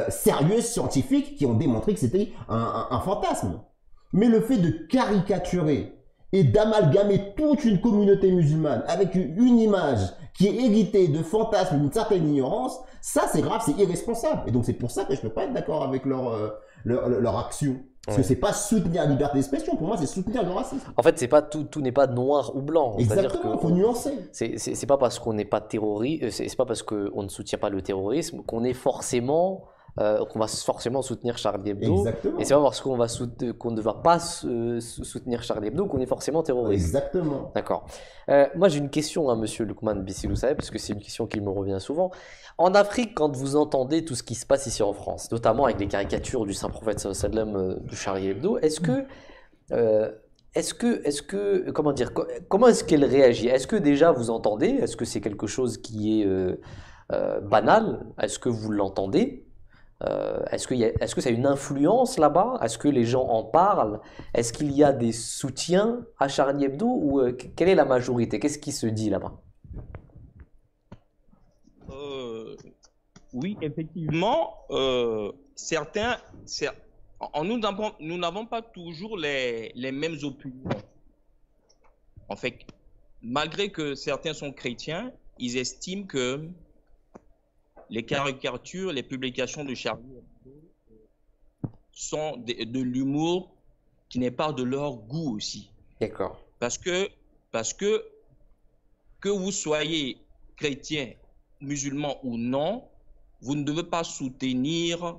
sérieuses, scientifiques, qui ont démontré que c'était un fantasme. Mais le fait de caricaturer et d'amalgamer toute une communauté musulmane avec une image qui est héritée de fantasmes, d'une certaine ignorance, ça c'est grave, c'est irresponsable. Et donc c'est pour ça que je ne peux pas être d'accord avec leur action. Parce que c'est pas soutenir la liberté d'expression, pour moi c'est soutenir le racisme. En fait, c'est pas tout n'est pas noir ou blanc. Exactement, il faut nuancer. C'est pas parce qu'on n'est pas terroriste, c'est pas parce qu'on ne soutient pas le terrorisme qu'on est forcément qu'on va forcément soutenir Charlie Hebdo. Exactement. Et c'est pas parce qu'on ne va pas soutenir Charlie Hebdo qu'on est forcément terroriste. Exactement. D'accord. Moi, j'ai une question à Monsieur Lukman Bissilou-Saeb, parce que c'est une question qui me revient souvent. En Afrique, quand vous entendez tout ce qui se passe ici en France, notamment avec les caricatures du Saint-Prophète sallam de Charlie Hebdo, comment dire, comment est-ce qu'elle réagit? Est-ce que déjà vous entendez? Est-ce que c'est quelque chose qui est banal? Est-ce que vous l'entendez? Est-ce que ça a une influence là-bas? Est-ce que les gens en parlent? Est-ce qu'il y a des soutiens à Charlie Hebdo ou quelle est la majorité? Qu'est-ce qui se dit là-bas? Oui, effectivement, nous n'avons pas toujours les mêmes opinions. En fait, malgré que certains sont chrétiens, ils estiment que les caricatures, les publications de Charlie Hebdo sont de l'humour qui n'est pas de leur goût aussi. D'accord. Parce que vous soyez chrétien, musulman ou non, vous ne devez pas soutenir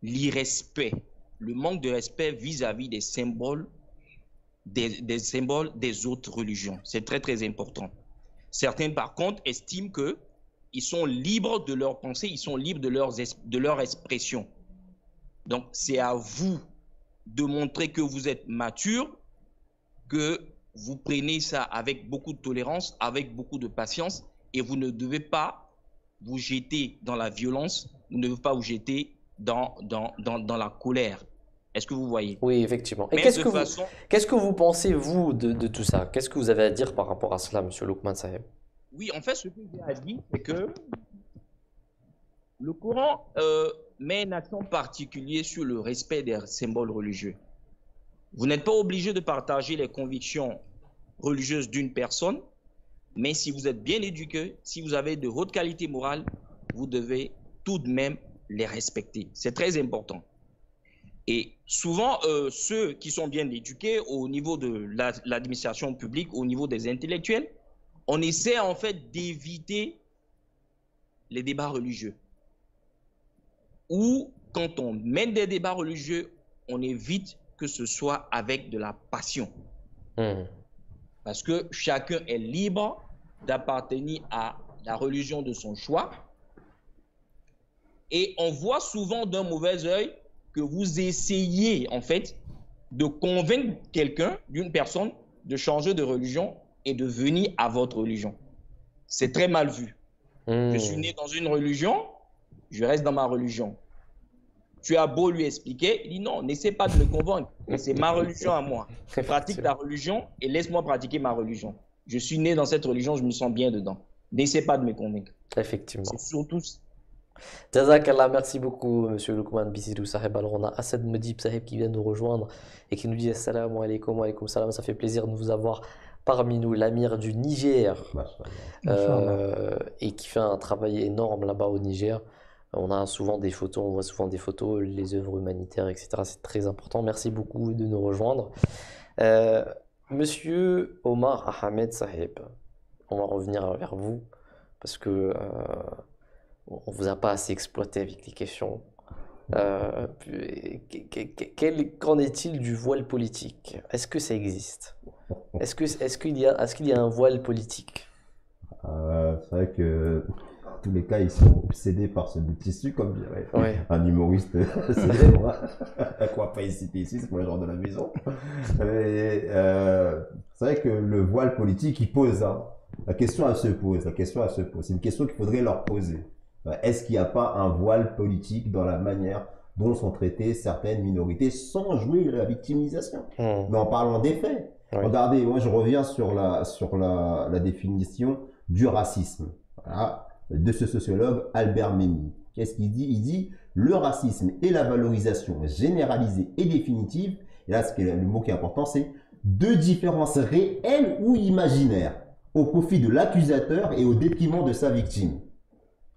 l'irrespect, le manque de respect vis-à-vis des symboles, des symboles des autres religions. C'est très, très important. Certains, par contre, estiment qu'ils sont libres de leur pensée, ils sont libres de leur expression. Donc, c'est à vous de montrer que vous êtes mature, que vous prenez ça avec beaucoup de tolérance, avec beaucoup de patience, et vous ne devez pas vous jeter dans la violence, vous ne devez pas vous jeter dans la colère. Est-ce que vous voyez? Oui, effectivement. Et qu'est-ce que vous pensez, vous, de tout ça? Qu'est-ce que vous avez à dire par rapport à cela, Monsieur Lukman Saeb? Oui, en fait, ce que j'ai à dire, c'est que le Coran met un accent particulier sur le respect des symboles religieux. Vous n'êtes pas obligé de partager les convictions religieuses d'une personne, mais si vous êtes bien éduqué, si vous avez de haute qualité morale, vous devez tout de même les respecter. C'est très important. Et souvent, ceux qui sont bien éduqués au niveau de l'administration publique, au niveau des intellectuels, on essaie en fait d'éviter les débats religieux. Ou quand on mène des débats religieux, on évite que ce soit avec de la passion. Parce que chacun est libre d'appartenir à la religion de son choix. Et on voit souvent d'un mauvais œil que vous essayez en fait de convaincre quelqu'un, d'une personne, de changer de religion et de venir à votre religion. C'est très mal vu. Je suis né dans une religion, je reste dans ma religion. Tu as beau lui expliquer, il dit non, n'essaie pas de me convaincre. C'est ma religion à moi. Pratique ta religion et laisse-moi pratiquer ma religion. Je suis né dans cette religion, je me sens bien dedans. N'essaie pas de me convaincre. Effectivement. C'est surtout... Jazakallah, merci beaucoup, monsieur Lukman Bissidou Saheb. Alors, on a Assad Medib Saheb qui vient nous rejoindre et qui nous dit Assalamu alaikum, wa alaikum salam. Ça fait plaisir de vous avoir parmi nous, l'amir du Niger, et qui fait un travail énorme là-bas au Niger. On a souvent des photos, on voit souvent des photos, les œuvres humanitaires, etc. C'est très important. Merci beaucoup de nous rejoindre. Monsieur Omar Ahmed Saheb, on va revenir vers vous parce que on vous a pas assez exploité avec les questions. Qu'en est-il du voile politique? Est-ce que ça existe? Est-ce qu'il y a un voile politique? C'est vrai que en tous les cas, ils sont obsédés par ce bout de tissu, comme dirait un humoriste célèbre. Quoi pas citer ici, c'est pour les gens de la maison. C'est vrai que le voile politique, il pose. La question, elle se pose. C'est une question qu'il faudrait leur poser. Est-ce qu'il n'y a pas un voile politique dans la manière dont sont traitées certaines minorités sans jouer la victimisation, mais en parlant des faits? Regardez, moi je reviens sur la définition du racisme, de ce sociologue Albert Memmi. Qu'est-ce qu'il dit? Il dit le racisme est la valorisation généralisée et définitive, et là le mot qui est important, c'est de différences réelles ou imaginaires au profit de l'accusateur et au détriment de sa victime.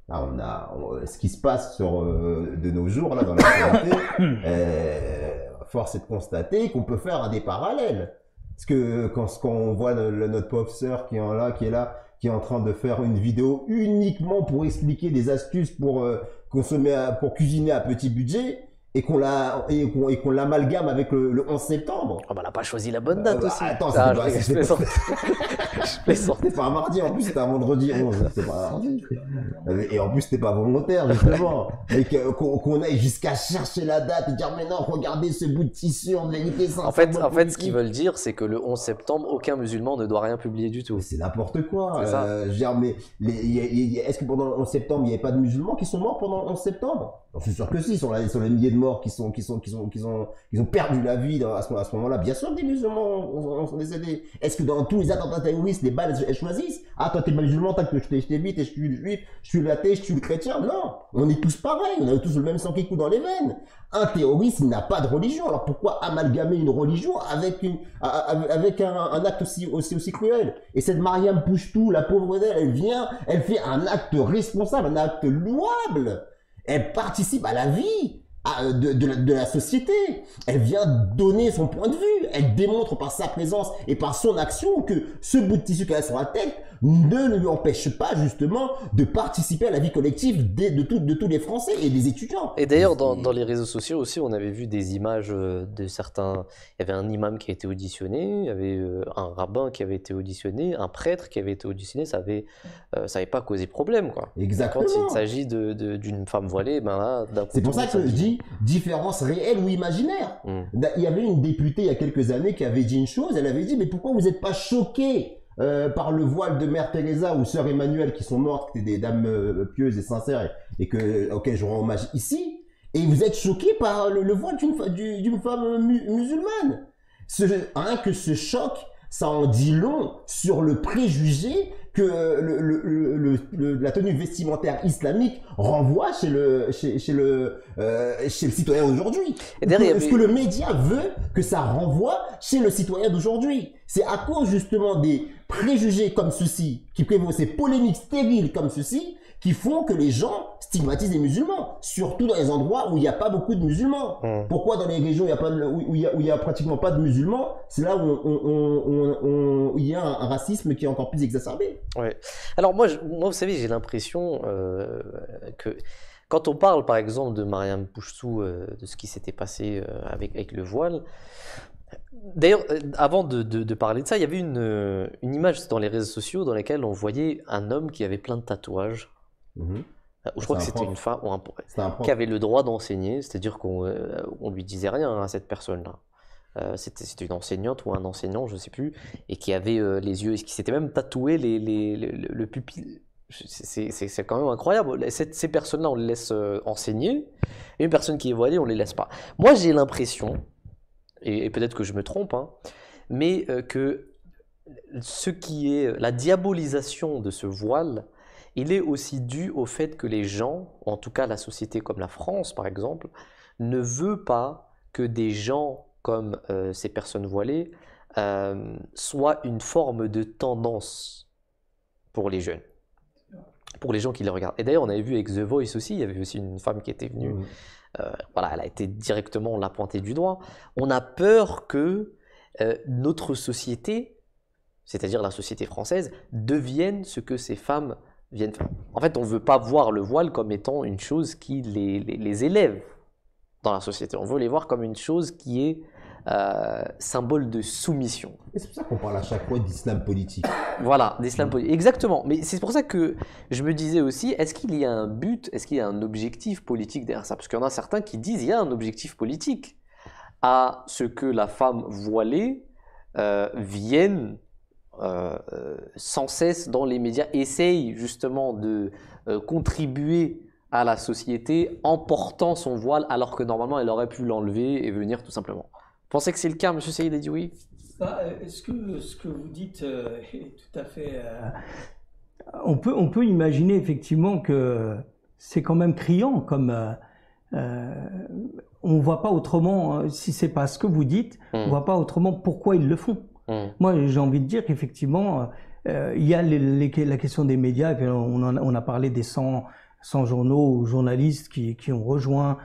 Là, ce qui se passe de nos jours là dans la société, force est de constater qu'on peut faire des parallèles. Parce que quand on voit notre pauvre sœur qui est là, qui est en train de faire une vidéo uniquement pour expliquer des astuces pour pour cuisiner à petit budget, et qu'on l'amalgame avec le 11 septembre. Oh bah, elle n'a pas choisi la bonne date aussi. Attends, je plaisante. C'était pas un mardi, en plus c'était un vendredi 11. C'était pas un mardi. Et en plus c'était pas volontaire, justement. Et qu'on aille jusqu'à chercher la date et dire mais non, regardez ce bout de tissu, en vérité, ça. En fait, ce qu'ils veulent dire, c'est que le 11 septembre, aucun musulman ne doit rien publier du tout. C'est n'importe quoi. C'est ça. Je veux dire, mais est-ce que pendant le 11 septembre, il n'y avait pas de musulmans qui sont morts pendant le 11 septembre? Je suis sûr que si, sur les milliers de morts qui ont perdu la vie à ce moment-là. Bien sûr que des musulmans sont décédés. Est-ce que dans tous les attentats terroristes, les balles, elles choisissent? Ah, toi, t'es pas musulman, t'as que je t'évite et je suis le juif, je suis l'athée, je suis le chrétien. Non. On est tous pareils. On a tous le même sang qui coule dans les veines. Un terroriste, il n'a pas de religion. Alors pourquoi amalgamer une religion avec un acte aussi cruel? Et cette Mariam Pouchtou, la pauvre d'elle, elle fait un acte responsable, un acte louable. Elle participe à la vie de la société. Elle vient donner son point de vue. Elle démontre par sa présence et par son action que ce bout de tissu qu'elle a sur la tête ne lui empêche pas justement de participer à la vie collective de tous les Français et des étudiants. Et d'ailleurs, dans les réseaux sociaux aussi, on avait vu des images de certains... Il y avait un imam qui a été auditionné, il y avait un rabbin qui avait été auditionné, un prêtre qui avait été auditionné, ça avait pas causé problème, quoi. Exactement. Quand il s'agit d'une femme voilée, ben là, d'un coup... C'est pour ça que je dis différence réelle ou imaginaire. Il y avait une députée il y a quelques années qui avait dit une chose, elle avait dit « Mais pourquoi vous n'êtes pas choqués par le voile de Mère Teresa ou Sœur Emmanuelle qui sont mortes, qui étaient des dames pieuses et sincères et auxquelles je rends hommage ici, et vous êtes choqués par le voile d'une femme musulmane. Que ce choc, ça en dit long sur le préjugé que la tenue vestimentaire islamique renvoie chez le citoyen d'aujourd'hui. Est-ce que le média veut que ça renvoie chez le citoyen d'aujourd'hui? C'est à cause justement des préjugés comme ceci, qui prévaut ces polémiques stériles comme ceci, qui font que les gens stigmatisent les musulmans, surtout dans les endroits où il n'y a pas beaucoup de musulmans. Pourquoi dans les régions où il y a pratiquement pas de musulmans, c'est là où il y a un racisme qui est encore plus exacerbé. Ouais. Alors moi, vous savez, j'ai l'impression que quand on parle par exemple de Mariam Pouchtou, de ce qui s'était passé avec le voile, d'ailleurs, avant de parler de ça, il y avait une image dans les réseaux sociaux dans laquelle on voyait un homme qui avait plein de tatouages. Je crois que c'était une femme ou un prof qui avait le droit d'enseigner, c'est-à-dire qu'on lui disait rien à cette personne-là. C'était une enseignante ou un enseignant, je ne sais plus, et qui avait les yeux, qui s'était même tatoué le pupille. C'est quand même incroyable. Ces personnes-là, on les laisse enseigner, et une personne qui est voilée, on ne les laisse pas. Moi, j'ai l'impression, et peut-être que je me trompe, hein, mais que ce qui est la diabolisation de ce voile, il est aussi dû au fait que les gens, en tout cas la société comme la France par exemple, ne veut pas que des gens comme ces personnes voilées soient une forme de tendance pour les jeunes, pour les gens qui les regardent. Et d'ailleurs, on avait vu avec The Voice aussi, il y avait aussi une femme qui était venue, voilà, elle a été directement, on l'a pointée du doigt. On a peur que notre société, c'est-à-dire la société française, devienne ce que ces femmes viennent faire. En fait, on ne veut pas voir le voile comme étant une chose qui les élève dans la société. On veut les voir comme une chose qui est symbole de soumission. Et c'est pour ça qu'on parle à chaque fois d'islam politique. Voilà, d'islam politique. Exactement. Mais c'est pour ça que je me disais aussi, est-ce qu'il y a un but, est-ce qu'il y a un objectif politique derrière ça? Parce qu'il y en a certains qui disent qu'il y a un objectif politique à ce que la femme voilée vienne sans cesse dans les médias, essaye justement de contribuer à la société en portant son voile alors que normalement elle aurait pu l'enlever et venir tout simplement. Vous pensez que c'est le cas, M. Saïd Edioui? Est-ce que ce que vous dites est tout à fait... On peut imaginer effectivement que c'est quand même criant, comme on ne voit pas autrement, si c'est pas ce que vous dites, on ne voit pas autrement pourquoi ils le font. Moi, j'ai envie de dire qu'effectivement, il y a la question des médias, et puis on a parlé des 100 journaux ou journalistes qui ont rejoint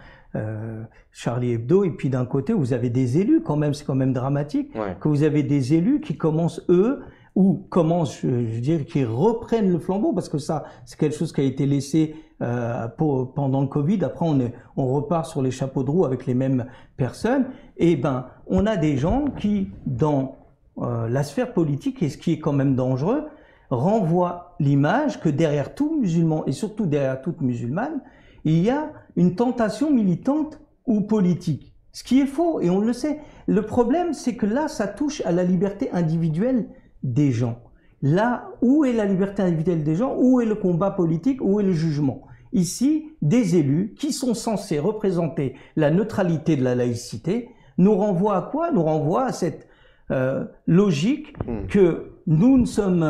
Charlie Hebdo, et puis d'un côté, vous avez des élus quand même, c'est quand même dramatique, que vous avez des élus qui commencent, eux, ou commencent, je veux dire, qui reprennent le flambeau, parce que ça, c'est quelque chose qui a été laissé pendant le Covid. Après, on repart sur les chapeaux de roue avec les mêmes personnes. Et ben, on a des gens qui, dans la sphère politique, et ce qui est quand même dangereux, renvoient l'image que derrière tout musulman, et surtout derrière toute musulmane, il y a une tentation militante ou politique. Ce qui est faux, et on le sait. Le problème, c'est que là, ça touche à la liberté individuelle des gens. Là, où est la liberté individuelle des gens? Où est le combat politique? Où est le jugement? Ici, des élus qui sont censés représenter la neutralité de la laïcité nous renvoient à quoi? Nous renvoient à cette logique que nous sommes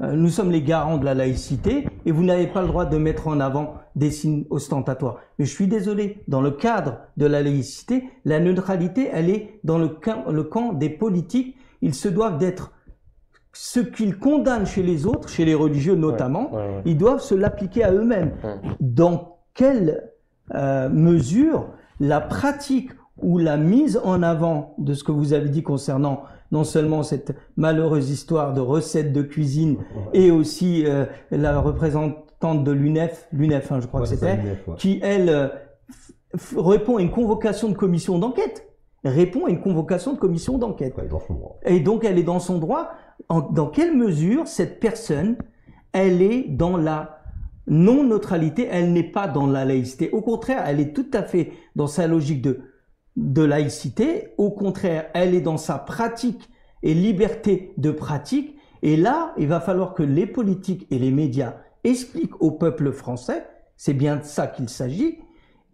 les garants de la laïcité et vous n'avez pas le droit de mettre en avant des signes ostentatoires. Mais je suis désolé, dans le cadre de la laïcité, la neutralité, elle est dans le camp des politiques. Ils se doivent d'être ce qu'ils condamnent chez les autres, chez les religieux notamment, ils doivent se l'appliquer à eux-mêmes. Dans quelle mesure la pratique ou la mise en avant de ce que vous avez dit concernant non seulement cette malheureuse histoire de recettes de cuisine et aussi la représentante de l'UNEF, hein, je crois que c'était, qui elle répond à une convocation de commission d'enquête. Et donc elle est dans son droit. Dans quelle mesure cette personne, elle est dans la non-neutralité, elle n'est pas dans la laïcité. Au contraire, elle est tout à fait dans sa logique de laïcité. Au contraire, elle est dans sa pratique et liberté de pratique. Et là, il va falloir que les politiques et les médias expliquent au peuple français, c'est bien de ça qu'il s'agit,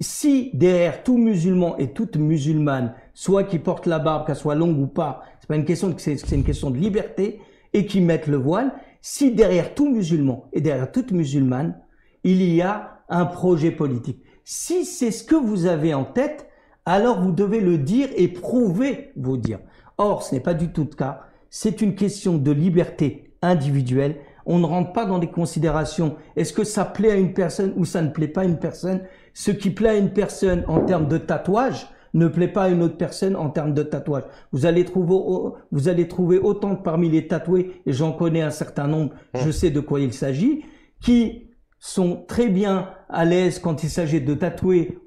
si derrière tout musulman et toute musulmane, soit qui porte la barbe, qu'elle soit longue ou pas, c'est pas une question c'est une question de liberté, et qui mettent le voile, si derrière tout musulman et derrière toute musulmane, il y a un projet politique. Si c'est ce que vous avez en tête, alors vous devez le dire et prouver vos dires. Or, ce n'est pas du tout le cas. C'est une question de liberté individuelle. On ne rentre pas dans des considérations. Est-ce que ça plaît à une personne ou ça ne plaît pas à une personne? Ce qui plaît à une personne en termes de tatouage ne plaît pas à une autre personne en termes de tatouage. Vous allez trouver autant parmi les tatoués, et j'en connais un certain nombre, je sais de quoi il s'agit, qui sont très bien à l'aise quand il s'agit de tatouer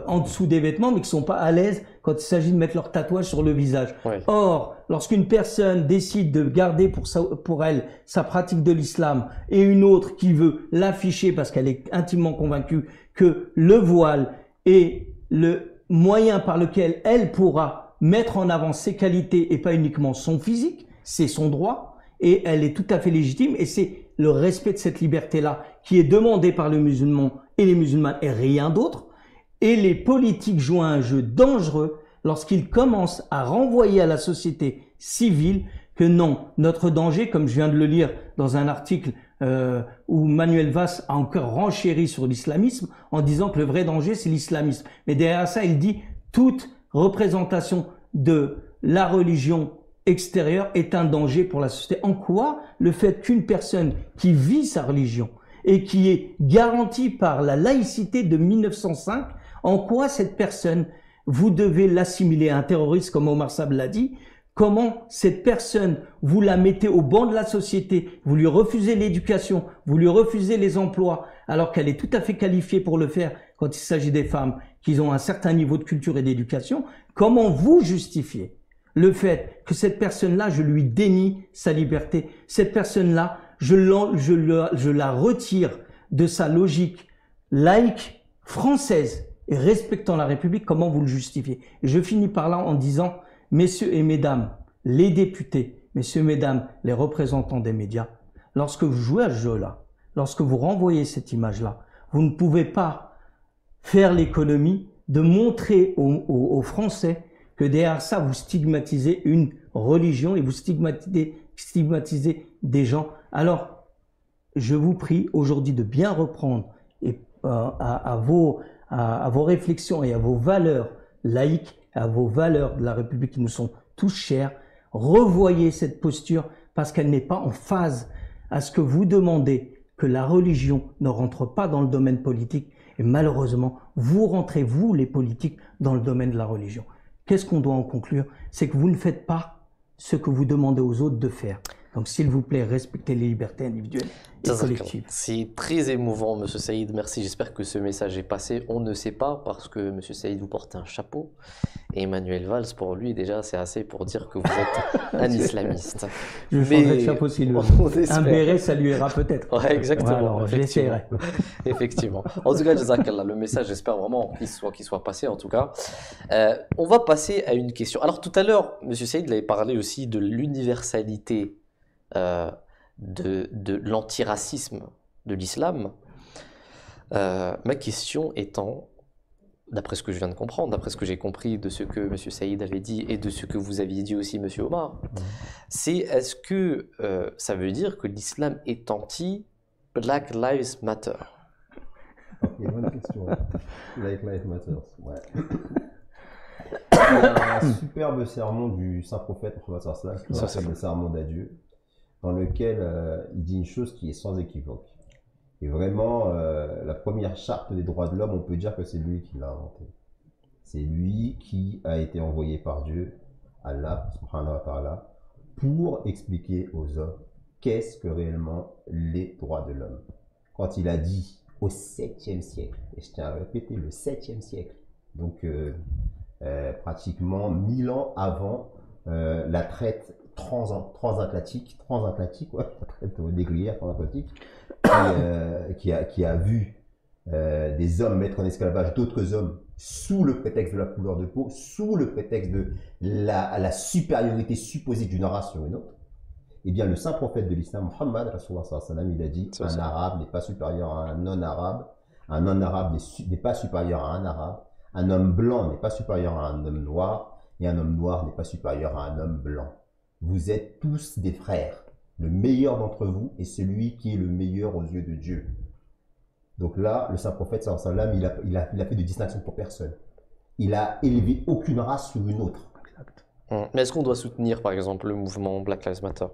en dessous des vêtements, mais qui sont pas à l'aise quand il s'agit de mettre leur tatouage sur le visage. Or, lorsqu'une personne décide de garder pour elle sa pratique de l'islam et une autre qui veut l'afficher parce qu'elle est intimement convaincue que le voile est le moyen par lequel elle pourra mettre en avant ses qualités et pas uniquement son physique, c'est son droit et elle est tout à fait légitime et c'est le respect de cette liberté-là qui est demandé par le musulman et les musulmanes et rien d'autre. Et les politiques jouent un jeu dangereux lorsqu'ils commencent à renvoyer à la société civile que non, notre danger, comme je viens de le lire dans un article où Manuel Valls a encore renchéri sur l'islamisme en disant que le vrai danger c'est l'islamisme. Mais derrière ça, il dit toute représentation de la religion extérieure est un danger pour la société. En quoi le fait qu'une personne qui vit sa religion et qui est garantie par la laïcité de 1905, en quoi cette personne, vous devez l'assimiler à un terroriste comme Omar Sab l'a dit? Comment cette personne, vous la mettez au banc de la société, vous lui refusez l'éducation, vous lui refusez les emplois, alors qu'elle est tout à fait qualifiée pour le faire quand il s'agit des femmes qui ont un certain niveau de culture et d'éducation? Comment vous justifiez le fait que cette personne-là, je lui dénie sa liberté? Cette personne-là, je la retire de sa logique laïque française et respectant la République. Comment vous le justifiez? Et je finis par là en disant, messieurs et mesdames, les députés, messieurs, mesdames, les représentants des médias, lorsque vous jouez à ce jeu-là, lorsque vous renvoyez cette image-là, vous ne pouvez pas faire l'économie de montrer aux Français que derrière ça, vous stigmatisez une religion et vous stigmatisez des gens. Alors, je vous prie aujourd'hui de bien reprendre à vos réflexions et à vos valeurs laïques, à vos valeurs de la République qui nous sont tous chères. Revoyez cette posture parce qu'elle n'est pas en phase à ce que vous demandez, que la religion ne rentre pas dans le domaine politique. Et malheureusement, vous rentrez, vous les politiques, dans le domaine de la religion. Qu'est-ce qu'on doit en conclure? C'est que vous ne faites pas ce que vous demandez aux autres de faire. Donc, s'il vous plaît, respectez les libertés individuelles et collectives. C'est très émouvant, Monsieur Saïd. Merci. J'espère que ce message est passé. On ne sait pas parce que Monsieur Saïd vous porte un chapeau. Et Emmanuel Valls, pour lui, déjà, c'est assez pour dire que vous êtes un islamiste. Je changerai de chapeau s'il veut. Un béret, ça lui ira peut-être. Ouais, exactement. Alors, je l'essayerai. Effectivement. En tout cas, Jazakallah, le message, j'espère vraiment qu'il soit passé, en tout cas. On va passer à une question. Alors, tout à l'heure, Monsieur Saïd avait parlé aussi de l'universalité de l'antiracisme de l'islam. Ma question étant, d'après ce que je viens de comprendre, d'après ce que j'ai compris de ce que M. Saïd avait dit et de ce que vous aviez dit aussi, M. Omar, c'est est-ce que ça veut dire que l'islam est anti-Black Lives Matter? Ok, bonne question. Black Lives Matter, ouais. Il y a un superbe sermon du saint prophète, le sermon d'adieu, dans lequel il dit une chose qui est sans équivoque. Et vraiment, la première charte des droits de l'homme, on peut dire que c'est lui qui l'a inventée. C'est lui qui a été envoyé par Dieu, Allah, subhanahu wa ta'ala, pour expliquer aux hommes qu'est-ce que réellement les droits de l'homme. Quand il a dit au 7e siècle, et je tiens à répéter, le 7e siècle, donc pratiquement 1000 ans avant la traite transatlantique, ouais, la traite négrière transatlantique, qui a vu des hommes mettre en esclavage d'autres hommes sous le prétexte de la couleur de peau, sous le prétexte de la supériorité supposée d'une race sur une autre. Eh bien, le saint prophète de l'islam, Muhammad, il a dit un arabe n'est pas supérieur à un non-arabe, un non-arabe n'est pas supérieur à un arabe, un homme blanc n'est pas supérieur à un homme noir, et un homme noir n'est pas supérieur à un homme blanc. Vous êtes tous des frères. Le meilleur d'entre vous est celui qui est le meilleur aux yeux de Dieu. Donc là, le saint prophète, sallam, il a fait de distinction pour personne. Il a élevé aucune race sur une autre. Mais est-ce qu'on doit soutenir, par exemple, le mouvement Black Lives Matter?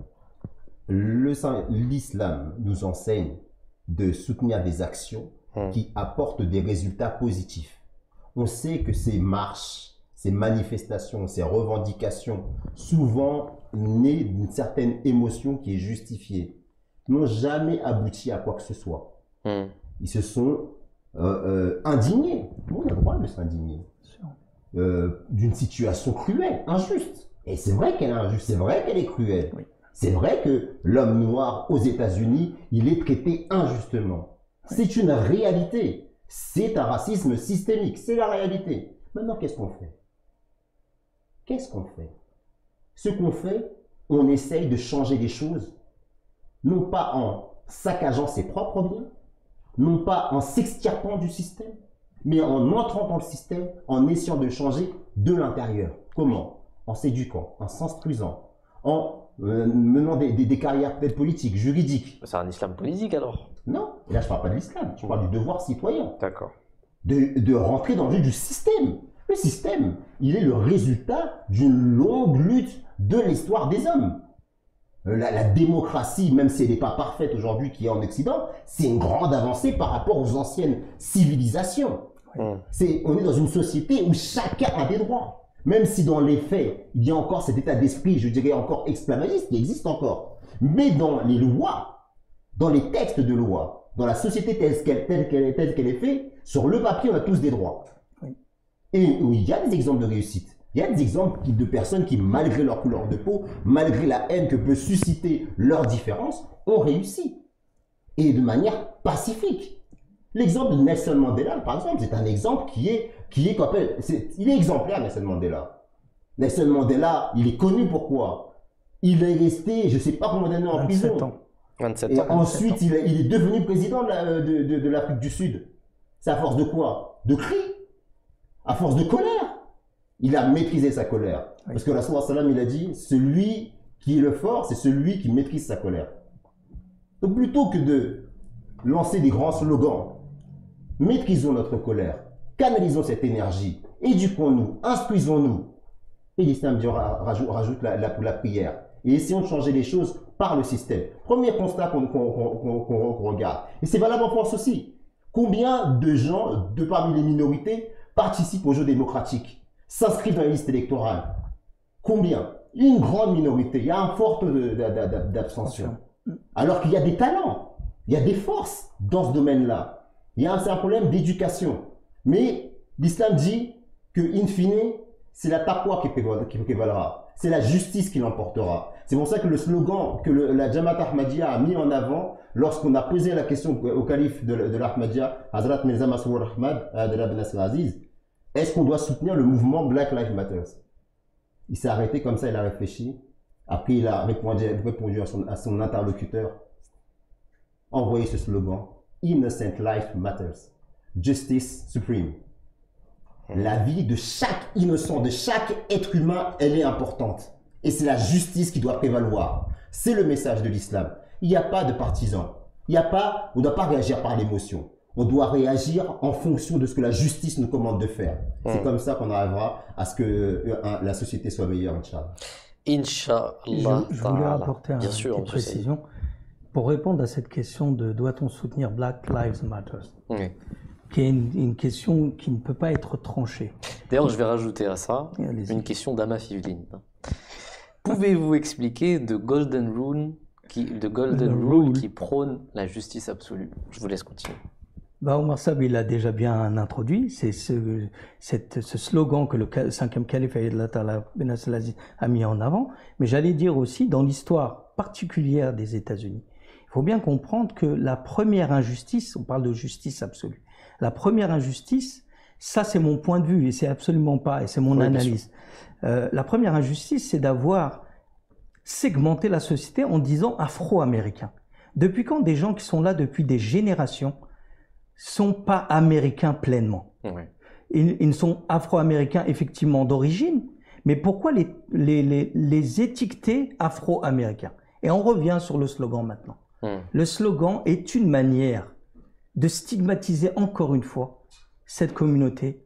L'islam nous enseigne de soutenir des actions qui apportent des résultats positifs. On sait que ces marches, ces manifestations, ces revendications, souvent nées d'une certaine émotion qui est justifiée, n'ont jamais abouti à quoi que ce soit. Ils se sont indignés. On a le droit de s'indigner d'une situation cruelle, injuste. Et c'est vrai qu'elle est injuste, c'est vrai qu'elle est cruelle. Oui. C'est vrai que l'homme noir aux États-Unis, il est traité injustement. Oui. C'est une réalité. C'est un racisme systémique, c'est la réalité. Maintenant, qu'est-ce qu'on fait? Qu'est-ce qu'on fait? Ce qu'on fait, on essaye de changer les choses, non pas en saccageant ses propres biens, non pas en s'extirpant du système, mais en entrant dans le système, en essayant de changer de l'intérieur. Comment? En s'éduquant, en s'instruisant, en menant des carrières peut-être politiques, juridiques. C'est un islam politique alors? Non, et là je ne parle pas de l'islam, je parle du devoir citoyen. D'accord. De rentrer dans le jeu du système. Le système, il est le résultat d'une longue lutte de l'histoire des hommes. La démocratie, même si elle n'est pas parfaite aujourd'hui, qui est en Occident, c'est une grande avancée par rapport aux anciennes civilisations. On est dans une société où chacun a des droits. Même si dans les faits, il y a encore cet état d'esprit, je dirais encore esclavagiste, qui existe encore. Mais dans les lois, dans les textes de loi, dans la société telle qu'elle est faite, sur le papier, on a tous des droits. Et où il y a des exemples de réussite. Il y a des exemples de personnes qui, malgré leur couleur de peau, malgré la haine que peut susciter leur différence, ont réussi. Et de manière pacifique. L'exemple de Nelson Mandela, par exemple, c'est un exemple il est exemplaire, Nelson Mandela. Nelson Mandela, il est connu pourquoi? Il est resté, je ne sais pas combien d'années en prison. 27 Et ans. ensuite, il est devenu président de l'Afrique du Sud. C'est à force de quoi? De cris. À force de colère. Il a maîtrisé sa colère. Parce que Rasulullah sallam, il a dit, celui qui est le fort, c'est celui qui maîtrise sa colère. Donc plutôt que de lancer des grands slogans, maîtrisons notre colère, canalisons cette énergie, éduquons-nous, instruisons-nous. Et l'islam rajoute la prière. Et essayons de changer les choses par le système. Premier constat qu'on regarde. Et c'est valable en France aussi. Combien de gens, de parmi les minorités, participent au jeu démocratique, s'inscrivent dans les listes électorales? Combien? Une grande minorité. Il y a un fort taux d'abstention. Alors qu'il y a des talents, il y a des forces dans ce domaine-là. C'est un problème d'éducation. Mais l'islam dit que, in fine, c'est la taqwa qui prévalera. C'est la justice qui l'emportera. C'est pour ça que le slogan que la Jamaat Ahmadiyya a mis en avant lorsqu'on a posé la question au calife de l'Ahmadiyya, Hazrat Mirza Masroor Ahmad Adela Ben Aziz, est-ce qu'on doit soutenir le mouvement Black Lives Matter? Il s'est arrêté comme ça, il a réfléchi. Après, il a répondu à son interlocuteur. Envoyez ce slogan. Innocent life matters. Justice supreme. La vie de chaque innocent, de chaque être humain, elle est importante. Et c'est la justice qui doit prévaloir. C'est le message de l'islam. Il n'y a pas de partisans. On ne doit pas réagir par l'émotion. On doit réagir en fonction de ce que la justice nous commande de faire. C'est comme ça qu'on arrivera à ce que la société soit meilleure, Inch'Allah. Inch'Allah. Je voulais apporter une petite précision pour répondre à cette question de doit-on soutenir Black Lives Matter, qui est une question qui ne peut pas être tranchée. D'ailleurs, je vais rajouter à ça une question d'Ama Fivlin. Pouvez-vous expliquer The Golden Rule qui prône la justice absolue? Je vous laisse continuer. Omar Sab, il a déjà bien introduit, c'est ce slogan que le 5e calife Ben Aziz a mis en avant, mais j'allais dire aussi dans l'histoire particulière des États-Unis. Il faut bien comprendre que la première injustice, on parle de justice absolue, la première injustice, ça c'est mon point de vue et c'est absolument pas, et c'est mon analyse. La première injustice, c'est d'avoir segmenté la société en disant afro-américain. Depuis quand des gens qui sont là depuis des générations sont pas américains pleinement? Ils sont afro-américains effectivement d'origine, mais pourquoi les étiqueter afro-américains? Et on revient sur le slogan maintenant. Le slogan est une manière de stigmatiser encore une fois cette communauté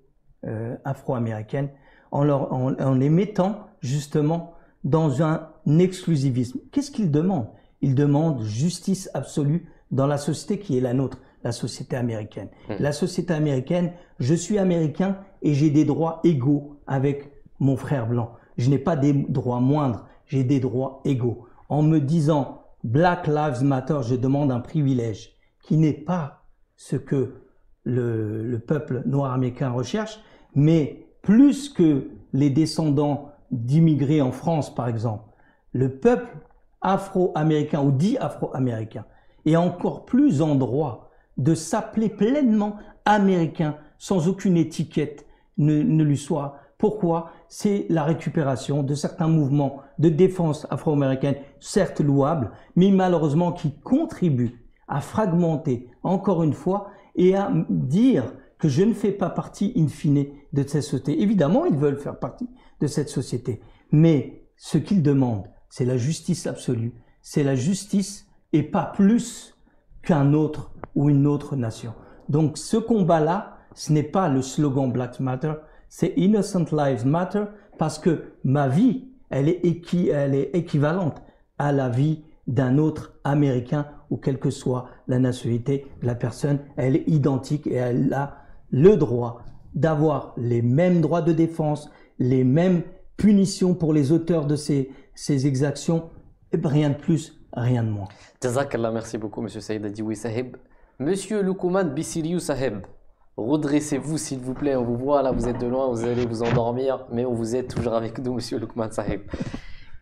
afro-américaine en les mettant justement dans un exclusivisme. Qu'est-ce qu'ils demandent? Ils demandent justice absolue dans la société qui est la nôtre, la société américaine. La société américaine, je suis américain et j'ai des droits égaux avec mon frère blanc. Je n'ai pas des droits moindres, j'ai des droits égaux. En me disant Black Lives Matter, je demande un privilège qui n'est pas ce que le peuple noir américain recherche, mais plus que les descendants d'immigrés en France, par exemple, le peuple afro-américain ou dit afro-américain est encore plus en droit de s'appeler pleinement américain sans aucune étiquette ne lui soit. Pourquoi? C'est la récupération de certains mouvements de défense afro-américaine, certes louables, mais malheureusement qui contribuent à fragmenter, encore une fois, et à dire que je ne fais pas partie, in fine, de cette société. Évidemment, ils veulent faire partie de cette société, mais ce qu'ils demandent, c'est la justice absolue. C'est la justice et pas plus qu'un autre ou une autre nation. Donc ce combat-là, ce n'est pas le slogan Black Matter, c'est Innocent Lives Matter parce que ma vie, elle est équivalente à la vie d'un autre Américain ou quelle que soit la nationalité de la personne. Elle est identique et elle a le droit d'avoir les mêmes droits de défense, les mêmes punitions pour les auteurs de ces exactions, et rien de plus, rien de moins. Jazakallah, merci beaucoup, Monsieur Saïd Adioui Saheb. Monsieur Luqman Bissiriou Saheb, redressez-vous s'il vous plaît, on vous voit là, vous êtes de loin, vous allez vous endormir, mais on vous aide toujours avec nous, Monsieur Luqman Saheb.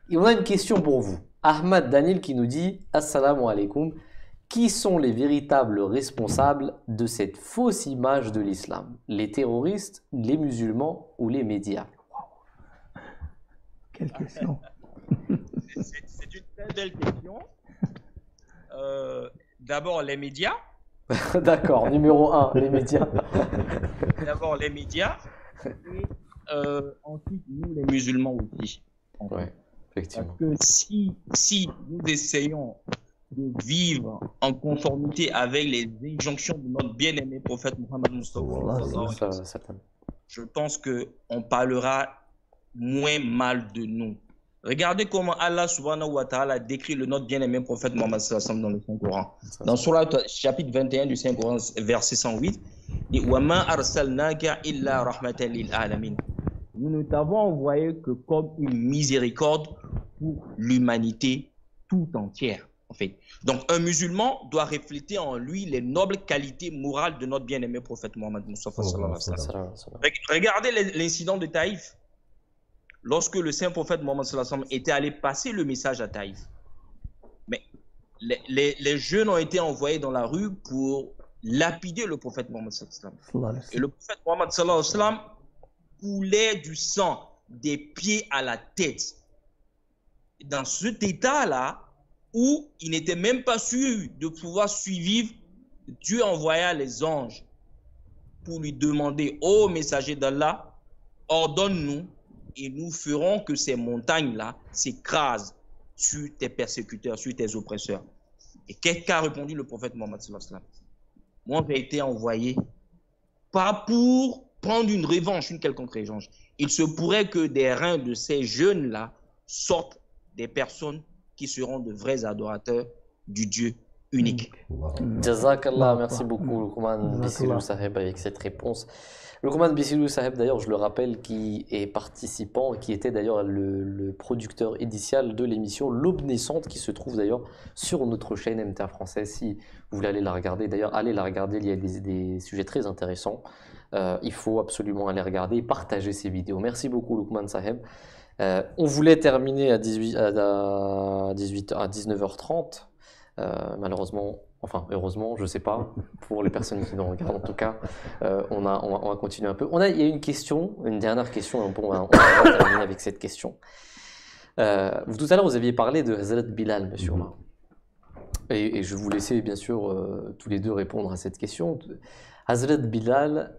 Et on a une question pour vous. Ahmad Danil qui nous dit « Assalamu alaikum ». Qui sont les véritables responsables de cette fausse image de l'islam? Les terroristes, les musulmans ou les médias? Quelle question. C'est une très belle question. D'abord, les médias. D'accord, numéro 1, les médias. D'abord, les médias. Et ensuite, nous, les musulmans aussi. Oui, effectivement. Parce que si nous essayons de vivre en conformité avec les injonctions de notre bien-aimé prophète Mohammed Mustafa, je pense qu'on parlera moins mal de nous. Regardez comment Allah subhanahu wa ta'ala décrit notre bien-aimé prophète Mohammed dans le Saint-Coran. Dans Surah chapitre 21 du Saint-Coran, verset 108, il dit « Wa ma arsalnaka illa rahmatan lil alamin » Nous ne t'avons envoyé que comme une miséricorde pour l'humanité tout entière. En fait. Donc, un musulman doit refléter en lui les nobles qualités morales de notre bien-aimé prophète Mohammed Mustafa. Regardez l'incident de Taïf. Lorsque le saint prophète Mohammed était allé passer le message à Taïf. Mais les jeunes ont été envoyés dans la rue pour lapider le prophète Mohammed. Et le prophète Mohammed coulait du sang des pieds à la tête. Dans cet état-là, où il n'était même pas sûr de pouvoir suivre, Dieu envoya les anges pour lui demander, ô messager d'Allah, ordonne-nous et nous ferons que ces montagnes-là s'écrasent sur tes persécuteurs, sur tes oppresseurs. Et qu'a répondu le prophète Mohammed sallallahu alayhi wa sallam? Moi, j'ai été envoyé pas pour prendre une revanche, une quelconque revanche. Il se pourrait que des reins de ces jeunes-là sortent des personnes qui seront de vrais adorateurs du Dieu unique. Jazakallah, merci beaucoup Luqman Bissiriou Saheb avec cette réponse. Luqman Bissiriou Saheb, d'ailleurs, je le rappelle, qui est participant, qui était d'ailleurs le producteur initial de l'émission L'Aube naissante, qui se trouve d'ailleurs sur notre chaîne MTA française. Si vous voulez aller la regarder, d'ailleurs, allez la regarder, il y a des sujets très intéressants. Il faut absolument aller regarder et partager ces vidéos. Merci beaucoup Luqman Saheb. On voulait terminer à 19h30. Malheureusement, enfin heureusement, je ne sais pas, pour les personnes qui nous regardent en tout cas, on va continuer un peu. Il y a une question, une dernière question, on va terminer avec cette question. Tout à l'heure, vous aviez parlé de Hazrat Bilal, monsieur Omar. Et je vais vous laisser bien sûr tous les deux répondre à cette question. Hazrat Bilal